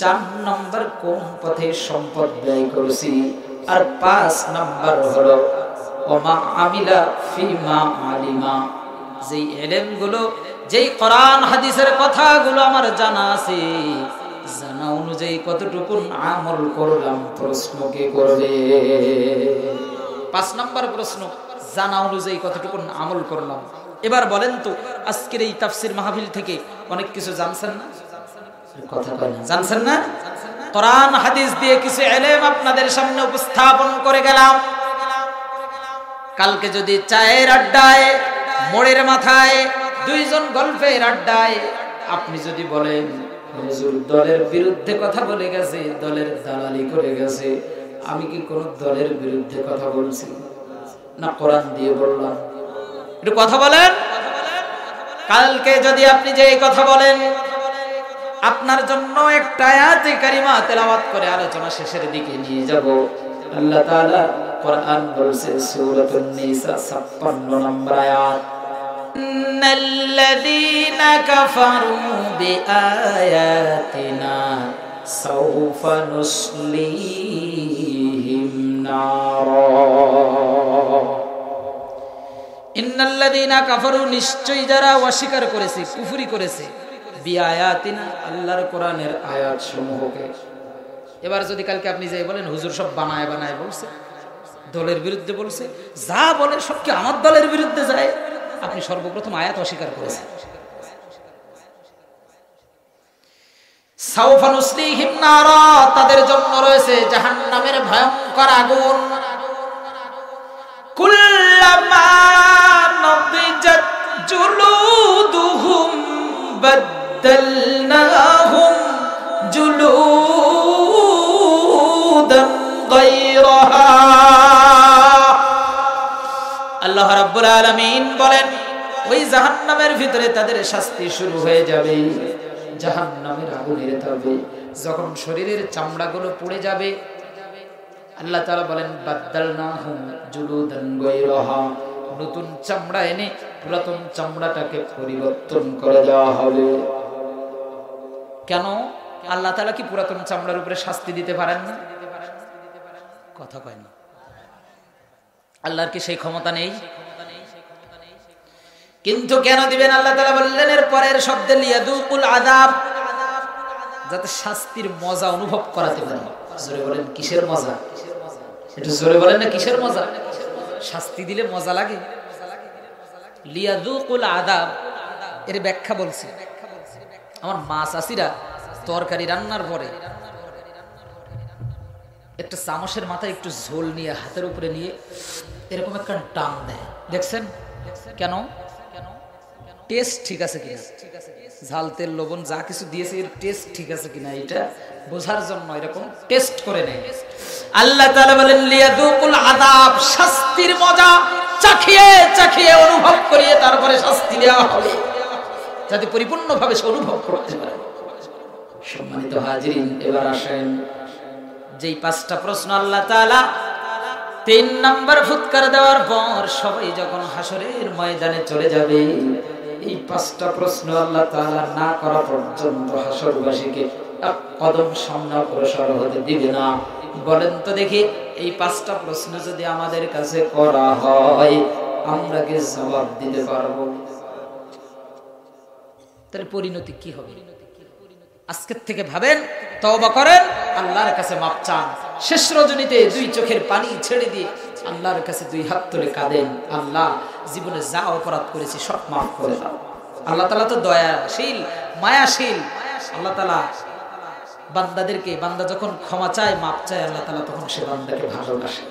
4 নম্বর কোন পথে সম্পদ ব্যয় করছি, আর 5 নম্বর হলো ওমা আমিলা ফিমা আলিমা, যেই ইলমগুলো, যেই কোরআন হাদিসের কথাগুলো আমার জানা আছে, জানা অনুযায়ী কতটুকু আমল করলাম, প্রশ্ন কে করবে? 5 নম্বর প্রশ্ন, জানা অনুযায়ী কতটুকু আমল করলাম। এবার বলেন তো, আজকের এই তাফসীর মাহফিল থেকে অনেক কিছু জানছেন না? কথা কয় না, জানছেন না? কোরআন হাদিস দিয়ে কিছু ইলম আপনাদের সামনে উপস্থাপন করে গেলাম। কালকে যদি চায়ের আড্ডায়, মোড়ের মাথায়, 2 জন গল্পের আড্ডায় আপনি যদি বলেন হুজুর দলের বিরুদ্ধে কথা বলে গেছে, দলের দালালি করে গেছে, আমি কি কোন দলের বিরুদ্ধে কথা বলছি? না কোরআন দিয়ে বললাম? একটু কথা বলেন। কালকে যদি আপনি যে কথা বলেন, আপনার জন্য একটা আয়াতে কারিমা তেলাওয়াত করে আলোচনা শেষের দিকে নিয়ে যাব। আল্লাহ তাআলা কোরআন বলছে সূরাতুন নিসা 56 নম্বর আয়াত, ইন্নাল্লাযীনা কাফারু বিআয়াতিনা সাউফা নুসলিহিম নারা। ইন্নাল্লাযীনা কাফারু, নিশ্চয়ই যারা অস্বীকার করেছে, কুফরি করেছে, বিআয়াতিনা, আল্লাহর কোরআনের আয়াত সমূহকে। এবার যদি কালকে আপনি যাই বলেন হুজুর সব বানায় বানায় বলছে, দলের বিরুদ্ধে বলছে, যা বলে সব কি আমার দলের বিরুদ্ধে যায়, আপনি সর্বপ্রথম আয়াত অস্বীকার করেছেন। সাউফা নুসলিহিম নারা, তাদের জন্য রয়েছে জাহান্নামের ভয়ঙ্কর আগুন। কুল্লামা নাদিজাত জুলুদুহুম বাদদালনাহুম জুলুদান গায়রাহা। আল্লাহ রাব্বুল আলামিন বলেন, ওই জাহান্নামের ভিতরে তাদের শাস্তি শুরু হয়ে যাবে, জাহান্নামের আগুনের তাপে যখন শরীরের চামড়াগুলো পুড়ে যাবে, আল্লাহ তাআলা বলেন বাদদালনাহুম জুলুদান গায়রাহা, নতুন চামড়া এনে পুরাতন চামড়াটাকে পরিবর্তন করে দেওয়া হবে। কেন? আল্লাহ তাআলা কি পুরাতন চামড়ার উপরে শাস্তি দিতে পারেন না? কথা কয় না। আল্লাহর কি সেই ক্ষমতা নেই? কিন্তু কেন দিবেন? আল্লাহ তাআলা বললেন এর পরের শব্দে লিয়াযুকুল আযাব, যাতে শাস্তির মজা অনুভব করাতে পারে। জোরে বলেন কিসের মজা? একটু জোরে বলেন না, কিসের মজা? শাস্তি দিলে মজা লাগে। লিয়াযুকুল আযাব এর ব্যাখ্যা বলছি। আমার মা চাষিরা তরকারি রান্নার পরে একটা চামচের মাথায় একটু ঝোল নিয়ে হাতের উপরে নিয়ে এরকম একটা টান দেয়, দেখছেন? কেন? টেস্ট ঠিক আছে কিনা, ঝাল তেল লবণ যা কিছু দিয়েছে এর টেস্ট ঠিক আছে কিনা এটা বোঝার জন্য এরকম টেস্ট করে নেয়। আল্লাহ তাআলা বলেন লিয়াযুকুল আযাব, শাস্তির মজা চাখিয়ে চাখিয়ে অনুভব করিয়ে তারপরে শাস্তি দেওয়া হবে, যাতে পরিপূর্ণভাবে সে অনুভব করতে পারে। সম্মানিত হাজিরিন, এবার আসেন যেই 5টা প্রশ্ন আল্লাহ তাআলা 3 নাম্বার ফুৎকার দেওয়ার পর সবাই যখন হাসরের ময়দানে চলে যাবে, এই 5টা প্রশ্ন আল্লাহ তাআলা না করা পর্যন্ত হাসরবাসীকে এক কদম সামনে অগ্রসর হতে দিবে না। বলেন তো দেখি, এই 5টা প্রশ্ন যদি আমাদের কাছে করা হয় আমরা কি জবাব দিতে পারবো? তার পরিণতি কি হবে? আজকের থেকে ভাবেন, তওবা করেন, আল্লাহর কাছে মাপ চান। শেষ রজনীতে 2 চোখের পানি ছেড়ে দিয়ে আল্লাহর কাছে 2 হাত তুলে কাঁদেন, আল্লাহ জীবনে যা অপরাধ করেছি সব মাফ করে দাও। আল্লাহ তাআলা তো দয়াশীল, মায়াশীল। আল্লাহ তাআলা বান্দাদেরকে, বান্দা যখন ক্ষমা চায়, মাপ চায়, আল্লাহ তাআলা তখন সে বান্দাকে ভালোবাসে।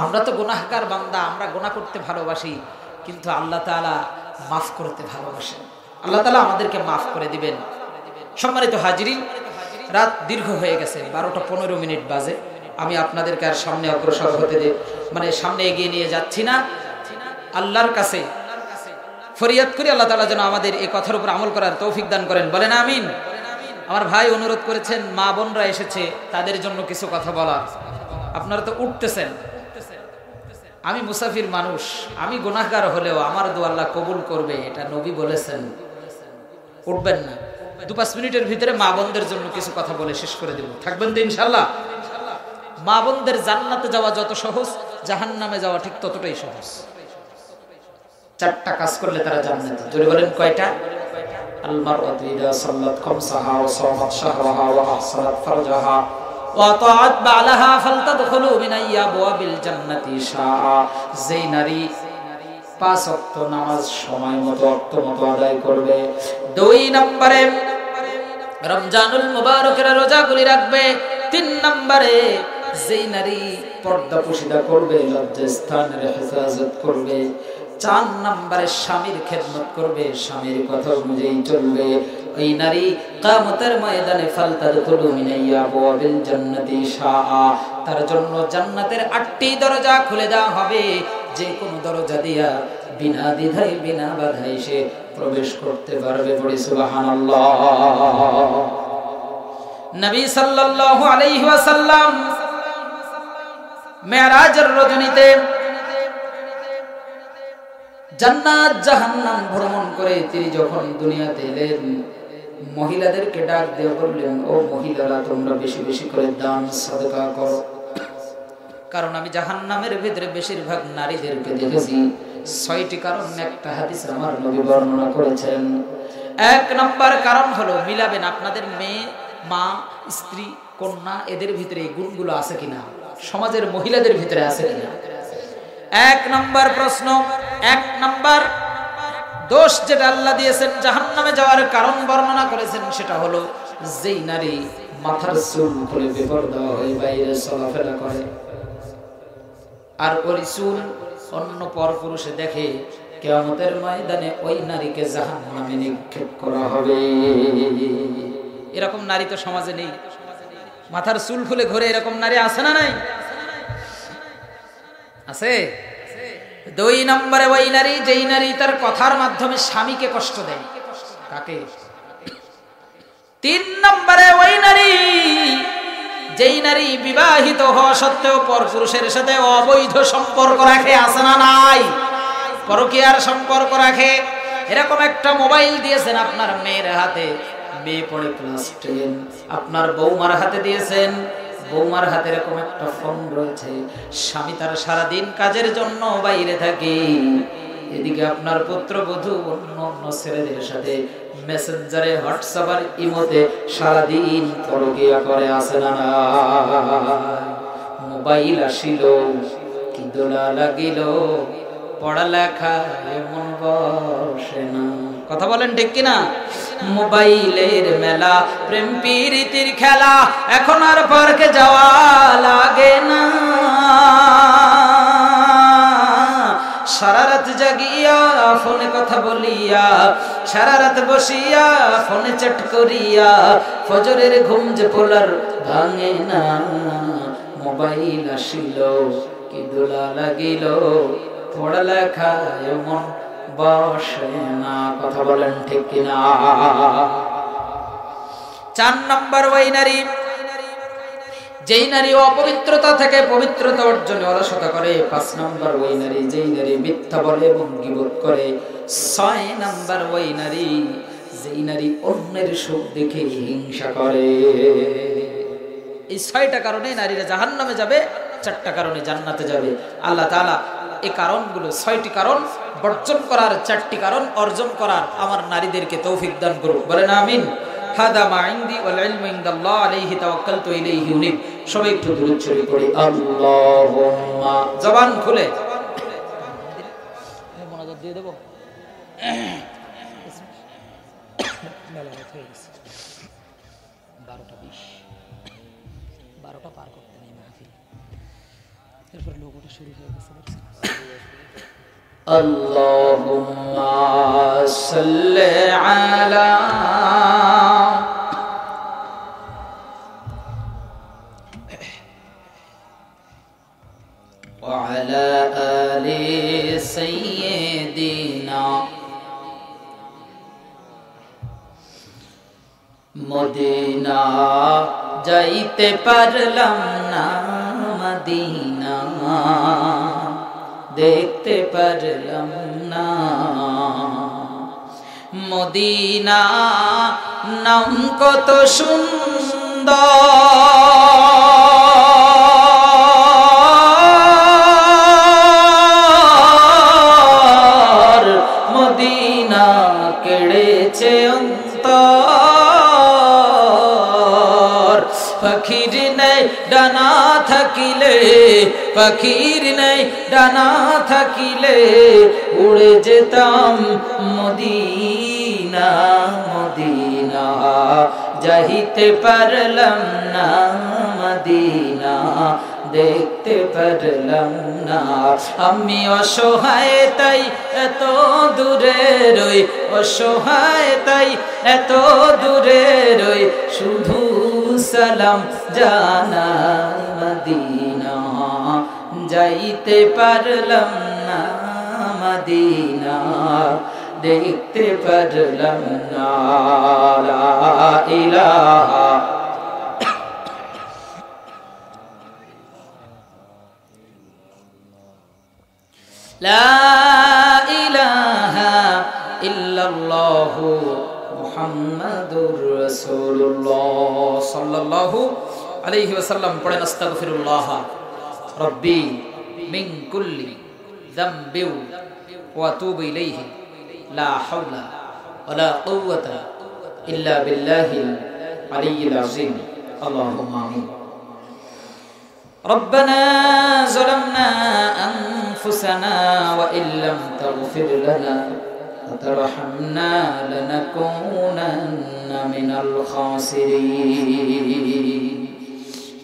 আমরা তো গুনাহগার বান্দা, আমরা গুনাহ করতে ভালোবাসি, কিন্তু আল্লাহ তাআলা মাফ করতে ভালোবাসেন। আল্লাহ তাআলা আমাদেরকে মাফ করে দিবেন। সম্মানিত হাজিরিন, রাত দীর্ঘ হয়ে গেছে, 12টা 15 মিনিট বাজে। আমি আপনাদেরকে আর সামনে অগ্রসর হতে সামনে এগিয়ে নিয়ে যাচ্ছি না। আল্লাহর কাছে ফরিয়াদ করি আল্লাহ তাআলা যেন আমাদের এই কথার উপর আমল করার তৌফিক দান করেন। বলেন আমিন। আমার ভাই অনুরোধ করেছেন, মা বোনরা এসেছে, তাদের জন্য কিছু কথা বলার। আপনারা তো উঠতেছেন, আমি মুসাফির মানুষ, আমি গুনাহগার হলেও আমার দোয়া আল্লাহ কবুল করবে, এটা নবী বলেছেন। উঠবেন না, 2-5 মিনিটের ভিতরে মা বোনদের জন্য কিছু কথা বলে শেষ করে দেব। থাকবেন তো ইনশাআল্লাহ? মা বোনদের জান্নাতে যাওয়া যত সহজ, জাহান্নামে যাওয়া ঠিক ততটাই সহজ। 4টা কাজ করলে তারা জান্নাতে। জোরে বলেন কয়টা? আল মারআতু ইযা সাল্লাত খামসাহা ওয়া সামাত শাহরাহা ওয়া আহসানাত ফারজাহা ওয়া তাআত বালাহা ফালতাদখুলু মিন আবওয়াবিল জান্নাতি শাআ। যেই নারী 5 ওয়াক্ত নামাজ সময় মতো ওয়াক্ত মতো আদায় করবে, 2 নম্বরে রমজানুল মুবারকের রোজাগুলি রাখবে, 3 নম্বরে যেই নারী পর্দা পুশিদা করবে, লজ্জাস্থানের হেফাজত করবে, 4 নম্বরে স্বামীর খেদমত করবে, স্বামীর কথা অনুযায়ী চলবে, ওই নারী কিয়ামতের ময়দানে ফালতাদখুলু মিন আবওয়াবিল জান্নাতি শাআ, তার জন্য জান্নাতের 8টি দরজা খুলে দেওয়া হবে। যে কোনো দরজা দিয়া বিনা দ্বিধায় বিনা বাধায় সে প্রবেশ করতে পারবে। পড়ি সুবহানাল্লাহ। নবী সাল্লাল্লাহু আলাইহি ওয়াসাল্লাম মেরাজের রজনীতে জান্নাত জাহান্নাম ভ্রমণ করে তিনি যখন দুনিয়াতে এলেন, মহিলাদেরকে ডাক দিয়ে বললেন, ও মহিলারা, তোমরা বেশি বেশি করে দান সাদকা করো, কারণ আমি জাহান্নামের ভিতরে বেশিরভাগ নারীদেরকে দেখেছি। 6টি কারণ একটা হাদিসে আমার নবী বর্ণনা করেছেন। 1 নম্বর কারণ হলো মিলাবেন আপনাদের মেয়ে, মা, স্ত্রী, কন্যা, এদের ভিতরে এই গুণগুলো আছে কিনা, সমাজের মহিলাদের ভিতরে আছে কিনা। 1 নম্বর প্রশ্ন, 1 নম্বর দোষ যেটা আল্লাহ দিয়েছেন জাহান্নামে যাওয়ার কারণ বর্ণনা করেছেন, সেটা হলো যেই নারী মাথার চুল খুলে বেপরদা হয়ে বাইরে চলাফেরা করে আর ওই চুল অন্য পরপুরুষে দেখে, কিয়ামতের ময়দানে ওই নারীকে জাহান্নামে নিক্ষেপ করা হবে। এরকম নারী তো সমাজে নেই। মাথার চুল খুলে ঘুরে এরকম নারী আছে না নাই? আছে। 2 নম্বরে ওই নারী যেই নারী তার কথার মাধ্যমে স্বামীকে কষ্ট দেয়। কাকে? 3 নম্বরে ওই নারী যেই নারী বিবাহিত হওয়া সত্ত্বেও পরপুরুষের সাথে অবৈধ সম্পর্ক রাখে, আছে না নাই? পরকীয়ার সম্পর্ক রাখে। এরকম একটা মোবাইল দিয়েছেন আপনার মেয়ের হাতে, মেয়ে পড়ে ক্লাস 10, আপনার বৌমার হাতে দিয়েছেন, বৌমার হাতে এরকম একটা ফোন রয়েছে, স্বামী তার সারাদিন কাজের জন্য বাইরে থাকে, এদিকে আপনার পুত্রবধূ অন্য অন্য ছেলেদের সাথে মেসেঞ্জারে, হোয়াটসঅ্যাপের, ইমোতে সারাদিন পরকীয়া করে, আছে না না? মোবাইল আসিল, কি দোলা লাগিল, পড়ালেখা এমন বসে না। কথা বলেন ঠিক কিনা? মোবাইলের মেলা, প্রেম প্রীতির খেলা, এখন আর পার্কে যাওয়া লাগে না। সারা রাত জাগিয়া ফোনে কথা বলিয়া, সারা রাত বসিয়া ফোনে চ্যাট করিয়া, ফজরের ঘুম যে পোলার ভাঙে না। মোবাইল আসিল, কি দোলা লাগিল, পড়ালেখা এমন বসে না। কথা বলেন ঠিক কিনা? 4 নম্বর ওই নারী যেই নারী অপবিত্রতা থেকে পবিত্রতা অর্জনে অলসতা করে। 5 নম্বর ওই নারী যেই নারী মিথ্যা বলে এবং গীবত করে। 6 নম্বর ওই নারী যেই নারী অন্যের সুখ দেখে হিংসা করে। এই 6টা কারণে নারীরা জাহান্নামে যাবে, 4টা কারণে জান্নাতে যাবে। আল্লাহ তাআলা এই কারণগুলো, 6টি কারণ বর্জন করার, 4টি কারণ অর্জন করার আমার নারীদেরকে তৌফিক দান করুক। বলেন আমিন। হাদা মা ইনদি ওয়াল ইলমু ইনদাল্লাহ আলাইহি তাওয়াক্কালতু ইলাইহি উনীব। সবাই একটু দুরূদ শরীফ পড়ি। আল্লাহুম্মা, জবান খুলে মোনাজাত দিয়ে দেব। মেলা রাত হয়ে গেছে, 12টা 20, 12টা পার করতে নেই মাহফিল, এরপর লোগোটা শুরু হয়ে গেছে। আল্লাহুম্মা সাল্লি আলা ওয়া আলা আলি সাইয়্যিদিনা। মদিনা যাইতে পারলাম না, মদিনা দেখতে পারলাম না। মদিনা নাম কত সুন্দর, মদিনা কেড়েছে অন্তর। ফকির নেই ডানা থাকিলে, ফকির নেই ডানা থাকিলে, উড়ে যেতাম মদিনা। মদিনা যাইতে পারলাম না, মদিনা দেখতে পারলাম না। আমি অসহায় তাই এত দূরে রই, অসহায় তাই এত দূরে রই, শুধু সালাম জানাই মদিনা যাইতে পারলাম না মদিনা, দেখতে পারলাম না লা ইলাহা লা ইলাহা ইল্লাল্লাহু মুহাম্মাদুর রাসূলুল্লাহ সাল্লাল্লাহু আলাইহি ওয়াসাল্লাম। পড়েন আস্তাগফিরুল্লাহ রাব্বি মিন কুল্লি যামবি ওয়া আতুবু ইলাইহি লা হাওলা ওয়ালা কুওয়াতা ইল্লা বিল্লাহিল আলিয়্যিল আযীম। আল্লাহুম্মা আমিন। ربنا ظلمنا أنفسنا وإن لم تغفر لنا وترحمنا لنكونن من الخاسرين.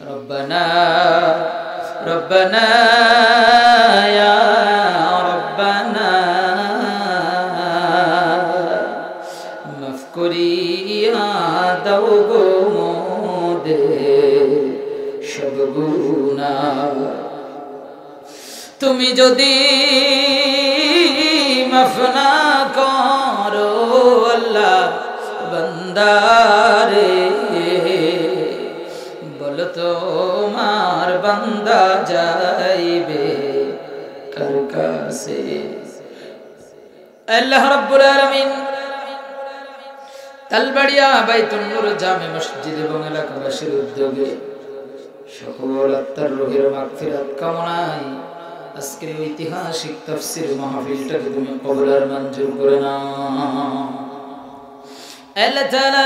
ربنا يا ربنا মাফ করিয়া দাও গো মোদের সব গুনাহ। তুমি যদি মাফ না করো আল্লাহ বান্দারে, বলো তোমার বান্দা যাইবে কার কাছে? আল্লাহ রাব্বুল আলামিন তালবাড়িয়া বাইতুন নূর জামে মসজিদ এবং এলাকাবাসীর উদ্যোগে সকল আত্মার রুহের মাগফিরাত কামনায় আজকের ঐতিহাসিক তাফসীর মাহফিলটাকে তুমি কবুল আর মঞ্জুর করে নাও। আল্লাহ তাআলা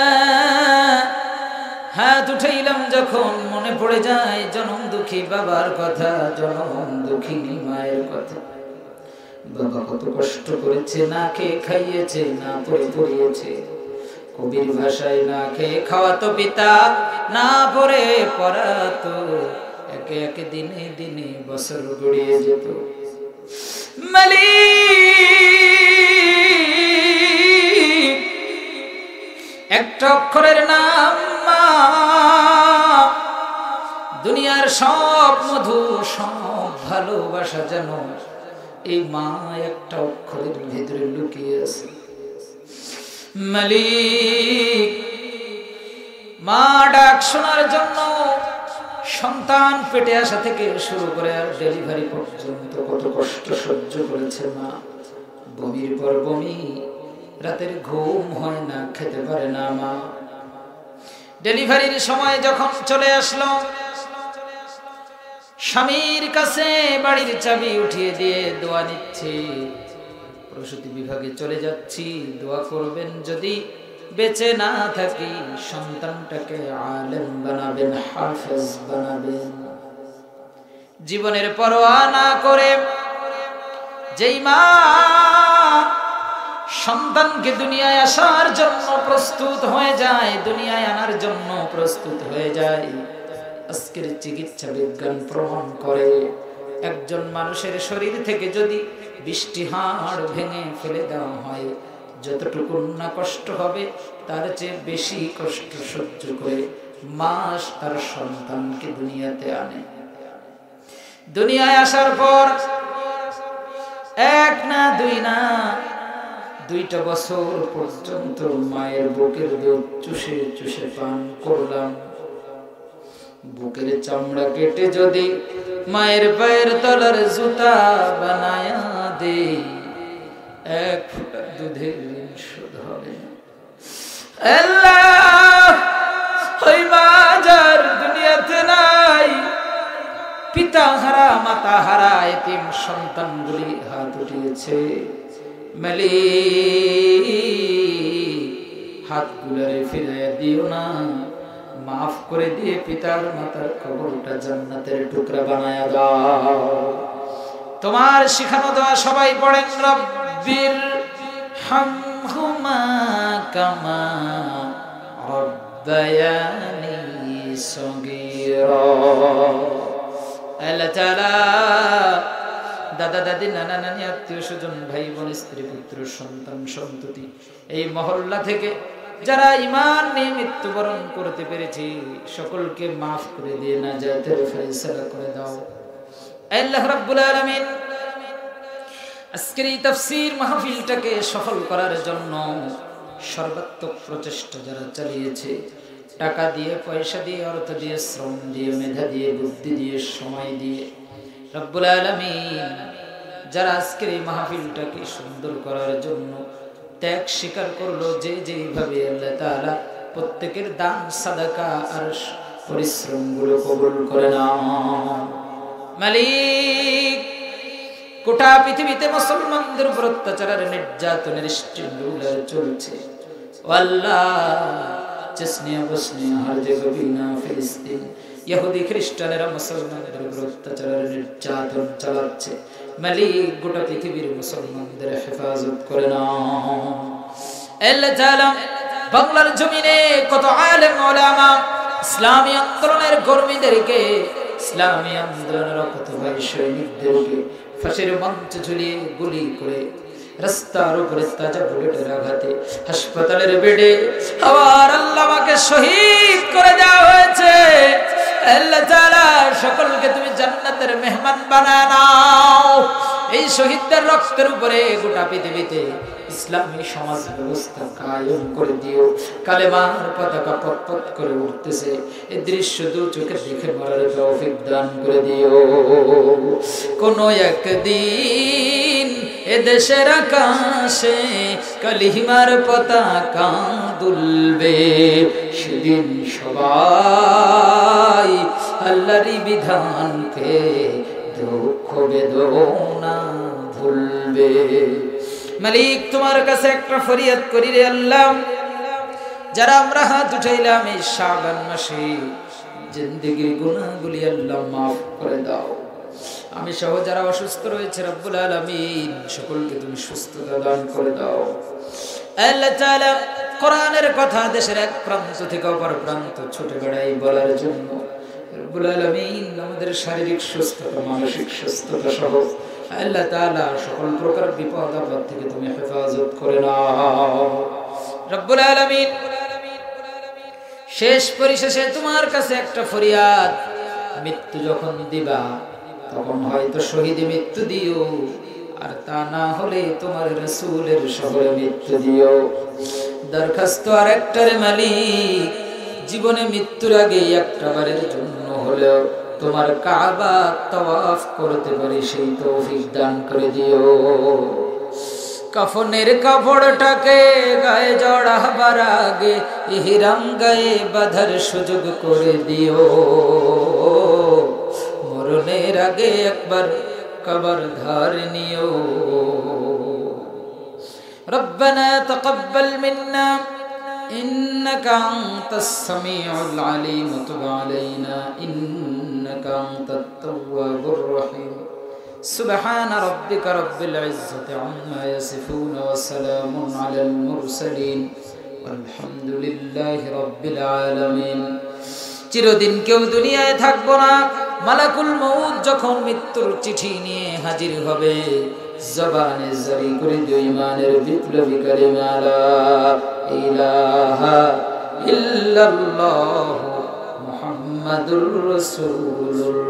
হাত উঠাইলাম যখন মনে পড়ে যায় জনম দুঃখী বাবার কথা, জনম দুঃখিনী মায়ের কথা। বাবা কত কষ্ট করেছে, না খেয়ে খাইয়েছে, না পড়ে পড়িয়েছে। কবির ভাষায় না খেয়ে খাওয়াতো পিতা, না পড়ে পড়াতো। একে একে দিনে দিনে বছর গড়িয়ে যেত। মালিক একটা অক্ষরের নাম মা। দুনিয়ার সব মধু সব ভালোবাসা যেন এই মা একটা অক্ষরের ভিতরে লুকিয়ে আছে। মালিক মা ডাক শোনার জন্য সন্তান পেটে আসা থেকে শুরু করে আর ডেলিভারি পর্যন্ত কত কষ্ট সহ্য করেছে মা। বমির পর বমি, রাতের ঘুম হয় না, খেতে পারে না মা। ডেলিভারির সময় যখন চলে আসলো, স্বামীর কাছে বাড়ির চাবি উঠিয়ে দিয়ে দোয়া নিচ্ছে, প্রসূতি বিভাগে চলে যাচ্ছি, দোয়া করবেন যদি বেঁচে না থাকি সন্তানটাকে আলেম বানাবেন, হাফেজ বানাবেন। জীবনের পরোয়া না করে যেই মা সন্তানকে দুনিয়ায় আসার জন্য প্রস্তুত হয়ে যায়, দুনিয়ায় আনার জন্য প্রস্তুত হয়ে যায়, আজকের চিকিৎসা বিজ্ঞান প্রমাণ করে একজন মানুষের শরীর থেকে যদি 20টি হাড় ভেঙে ফেলে দেওয়া হয়, যতটুকু না কষ্ট হবে তার চেয়ে বেশি কষ্ট সহ্য করে মা তার সন্তানকে দুনিয়াতে আনে। দুনিয়ায় আসার পর এক না দুই না 2টা বছর পর্যন্ত মায়ের বুকের দুধ চুষে চুষে পান করলাম। বুকের চামড়া কেটে যদি মায়ের পায়ের তলার জুতা বানায়া দে, 1 ফোঁটা দুধের ঋণ শোধ হবে। আল্লাহ ওই মা যার দুনিয়াতে নাই, পিতা হারা মাতা হারা এতিম সন্তানগুলি হাত উঠিয়েছে, মালিক হাতগুলোরে ফিরাইয়া দিও না, মাফ করে দিয়ে পিতার মাতার কবরটা জান্নাতের টুকরা বানায়া দাও। তোমার শিখানো দোয়া সবাই পড়েন, রব্বির হামহুমা কামা রব্বায়ানি সগীরা। আল্লাহ তাআলা দাদা দাদি নানা নানি আত্মীয় স্বজন ভাই বোন স্ত্রী পুত্র সন্তান সন্ততি এই মহল্লা থেকে যারা ঈমান নিয়ে মৃত্যুবরণ করতে পেরেছে সকলকে মাফ করে দিয়ে নাজাতের ফয়সালা করে দাও। আল্লাহ রাব্বুল আলামিন আজকের এই তাফসীর মাহফিলটাকে সফল করার জন্য সর্বাত্মক প্রচেষ্টা যারা চালিয়েছে, টাকা দিয়ে, পয়সা দিয়ে, অর্থ দিয়ে, শ্রম দিয়ে, মেধা দিয়ে, বুদ্ধি দিয়ে, সময় দিয়ে, রব্বুল আলামিন যারা আজকের এই মাহফিলটাকে সুন্দর করার জন্য ত্যাগ স্বীকার করলো, যে যেভাবে আল্লাহ তাআলা প্রত্যেকের দান, সাদাকা আর পরিশ্রমগুলো কবুল করে নাও। মালিক, গোটা পৃথিবীতে মুসলমানদের উপর অত্যাচারের, নির্যাতনের স্টিমুলার চলছে। আল্লাহ, চেচনিয়া, বসনিয়া, হার্জেগোভিনা, ফিলিস্তিন, ইহুদি খ্রিস্টানেরা মুসলমানদের উপর অত্যাচারের, নির্যাতন চালাচ্ছে। মালিক, গোটা পৃথিবীর মুসলমানদের হেফাজত করে নাও। আল্লাহ তাআলা বাংলার জমিনে কত আলেম ওলামা, ইসলামী আন্দোলনের কর্মীদেরকে, ইসলামী আন্দোলনের কত ভাই সৈনিকদেরকে ফাঁসির মঞ্চে ঝুলিয়ে গুলি করে, রাস্তার উপরে তাজা বুলেটের আঘাতে, হাসপাতালের বেডে আবার আল্লাহকে শহীদ করে দেওয়া হয়েছে। আল্লাহ তাআলা সকলকে তুমি জান্নাতের মেহমান বানায় নাও। এই শহীদদের রক্তের উপরে গোটা পৃথিবীতে ইসলামী সমাজ ব্যবস্থা কায়েম করে দিও। কালেমার পতাকা পতপত করে উঠতেছে, এই দৃশ্য দু চোখে দেখে মরার তৌফিক দান করে দিও। কোন একদিন এ দেশের আকাশে কালিমার পতাকা দুলবে, সেদিন সবাই আল্লাহরই বিধানকে দুঃখ বেদনা ভুলবে। মালিক, তোমার কাছে একটা ফরিয়াদ করি রে আল্লাহ, যারা আমরা হাত উঠাইলাম এই শাবান মাসে, জিন্দেগির গুনাহগুলি আল্লাহ মাফ করে দাও। আমি সহ যারা অসুস্থ রয়েছে রব্বুল আলামিন সকলকে তুমি সুস্থতা দান করে দাও। আল্লাহ তাআলা কোরআনের কথা দেশের এক প্রান্ত থেকে অপর প্রান্ত ছুটে বেড়াই বলার জন্য রব্বুল আলামিন আমাদের শারীরিক সুস্থতা, মানসিক সুস্থতা সহ আল্লাহ তাআলা সকল প্রকার বিপদ আপদ থেকে তুমি হেফাজত করে নাও রব্বুল আলামিন। শেষ পরিশেষে তোমার কাছে একটা ফরিয়াদ, মৃত্যু যখন দিবা তখন হয়তো শহীদে মৃত্যু দিও, আর তা না হলে তোমার রাসূলের শহরে মৃত্যু দিও। দরখাস্ত আর একটা রে মালিক, জীবনে মৃত্যুর আগে একটা বারের জন্য হলেও তোমার কাবা তাওয়াফ করতে পারি সেই তৌফিক দান করে দিও। কাফনের কাপড়টাকে গায়ে জড়াবার আগে ইহরাম গায়ে বাঁধার সুযোগ করে দিও। মরণের আগে একবার কবর ধার নিও। রব্বানা তাকাব্বাল মিন্না ইন্নাকা আনতাস সামিউল আলিম ওয়া তুব আলাইনা ইন্নাকা আনতাত তাওয়াবুর রহিম। সুবহান রাব্বিকা রাব্বিল ইজ্জাতি আম্মা ইয়াসিফুন ওয়া সালামুন আলাল মুরসালিন ওয়ালহামদুলিল্লাহি রাব্বিল আলামিন। চিরদিন কেউ দুনিয়ায় থাকবো না। মালাকুল মউত যখন মৃত্যুর চিঠি নিয়ে হাজির হবে, জবানে জারি করে দিও ঈমানের বিপ্লবী কালিমা লা ইলাহা ইল্লাল্লাহু মুহাম্মাদুর রাসূলুল্লাহ।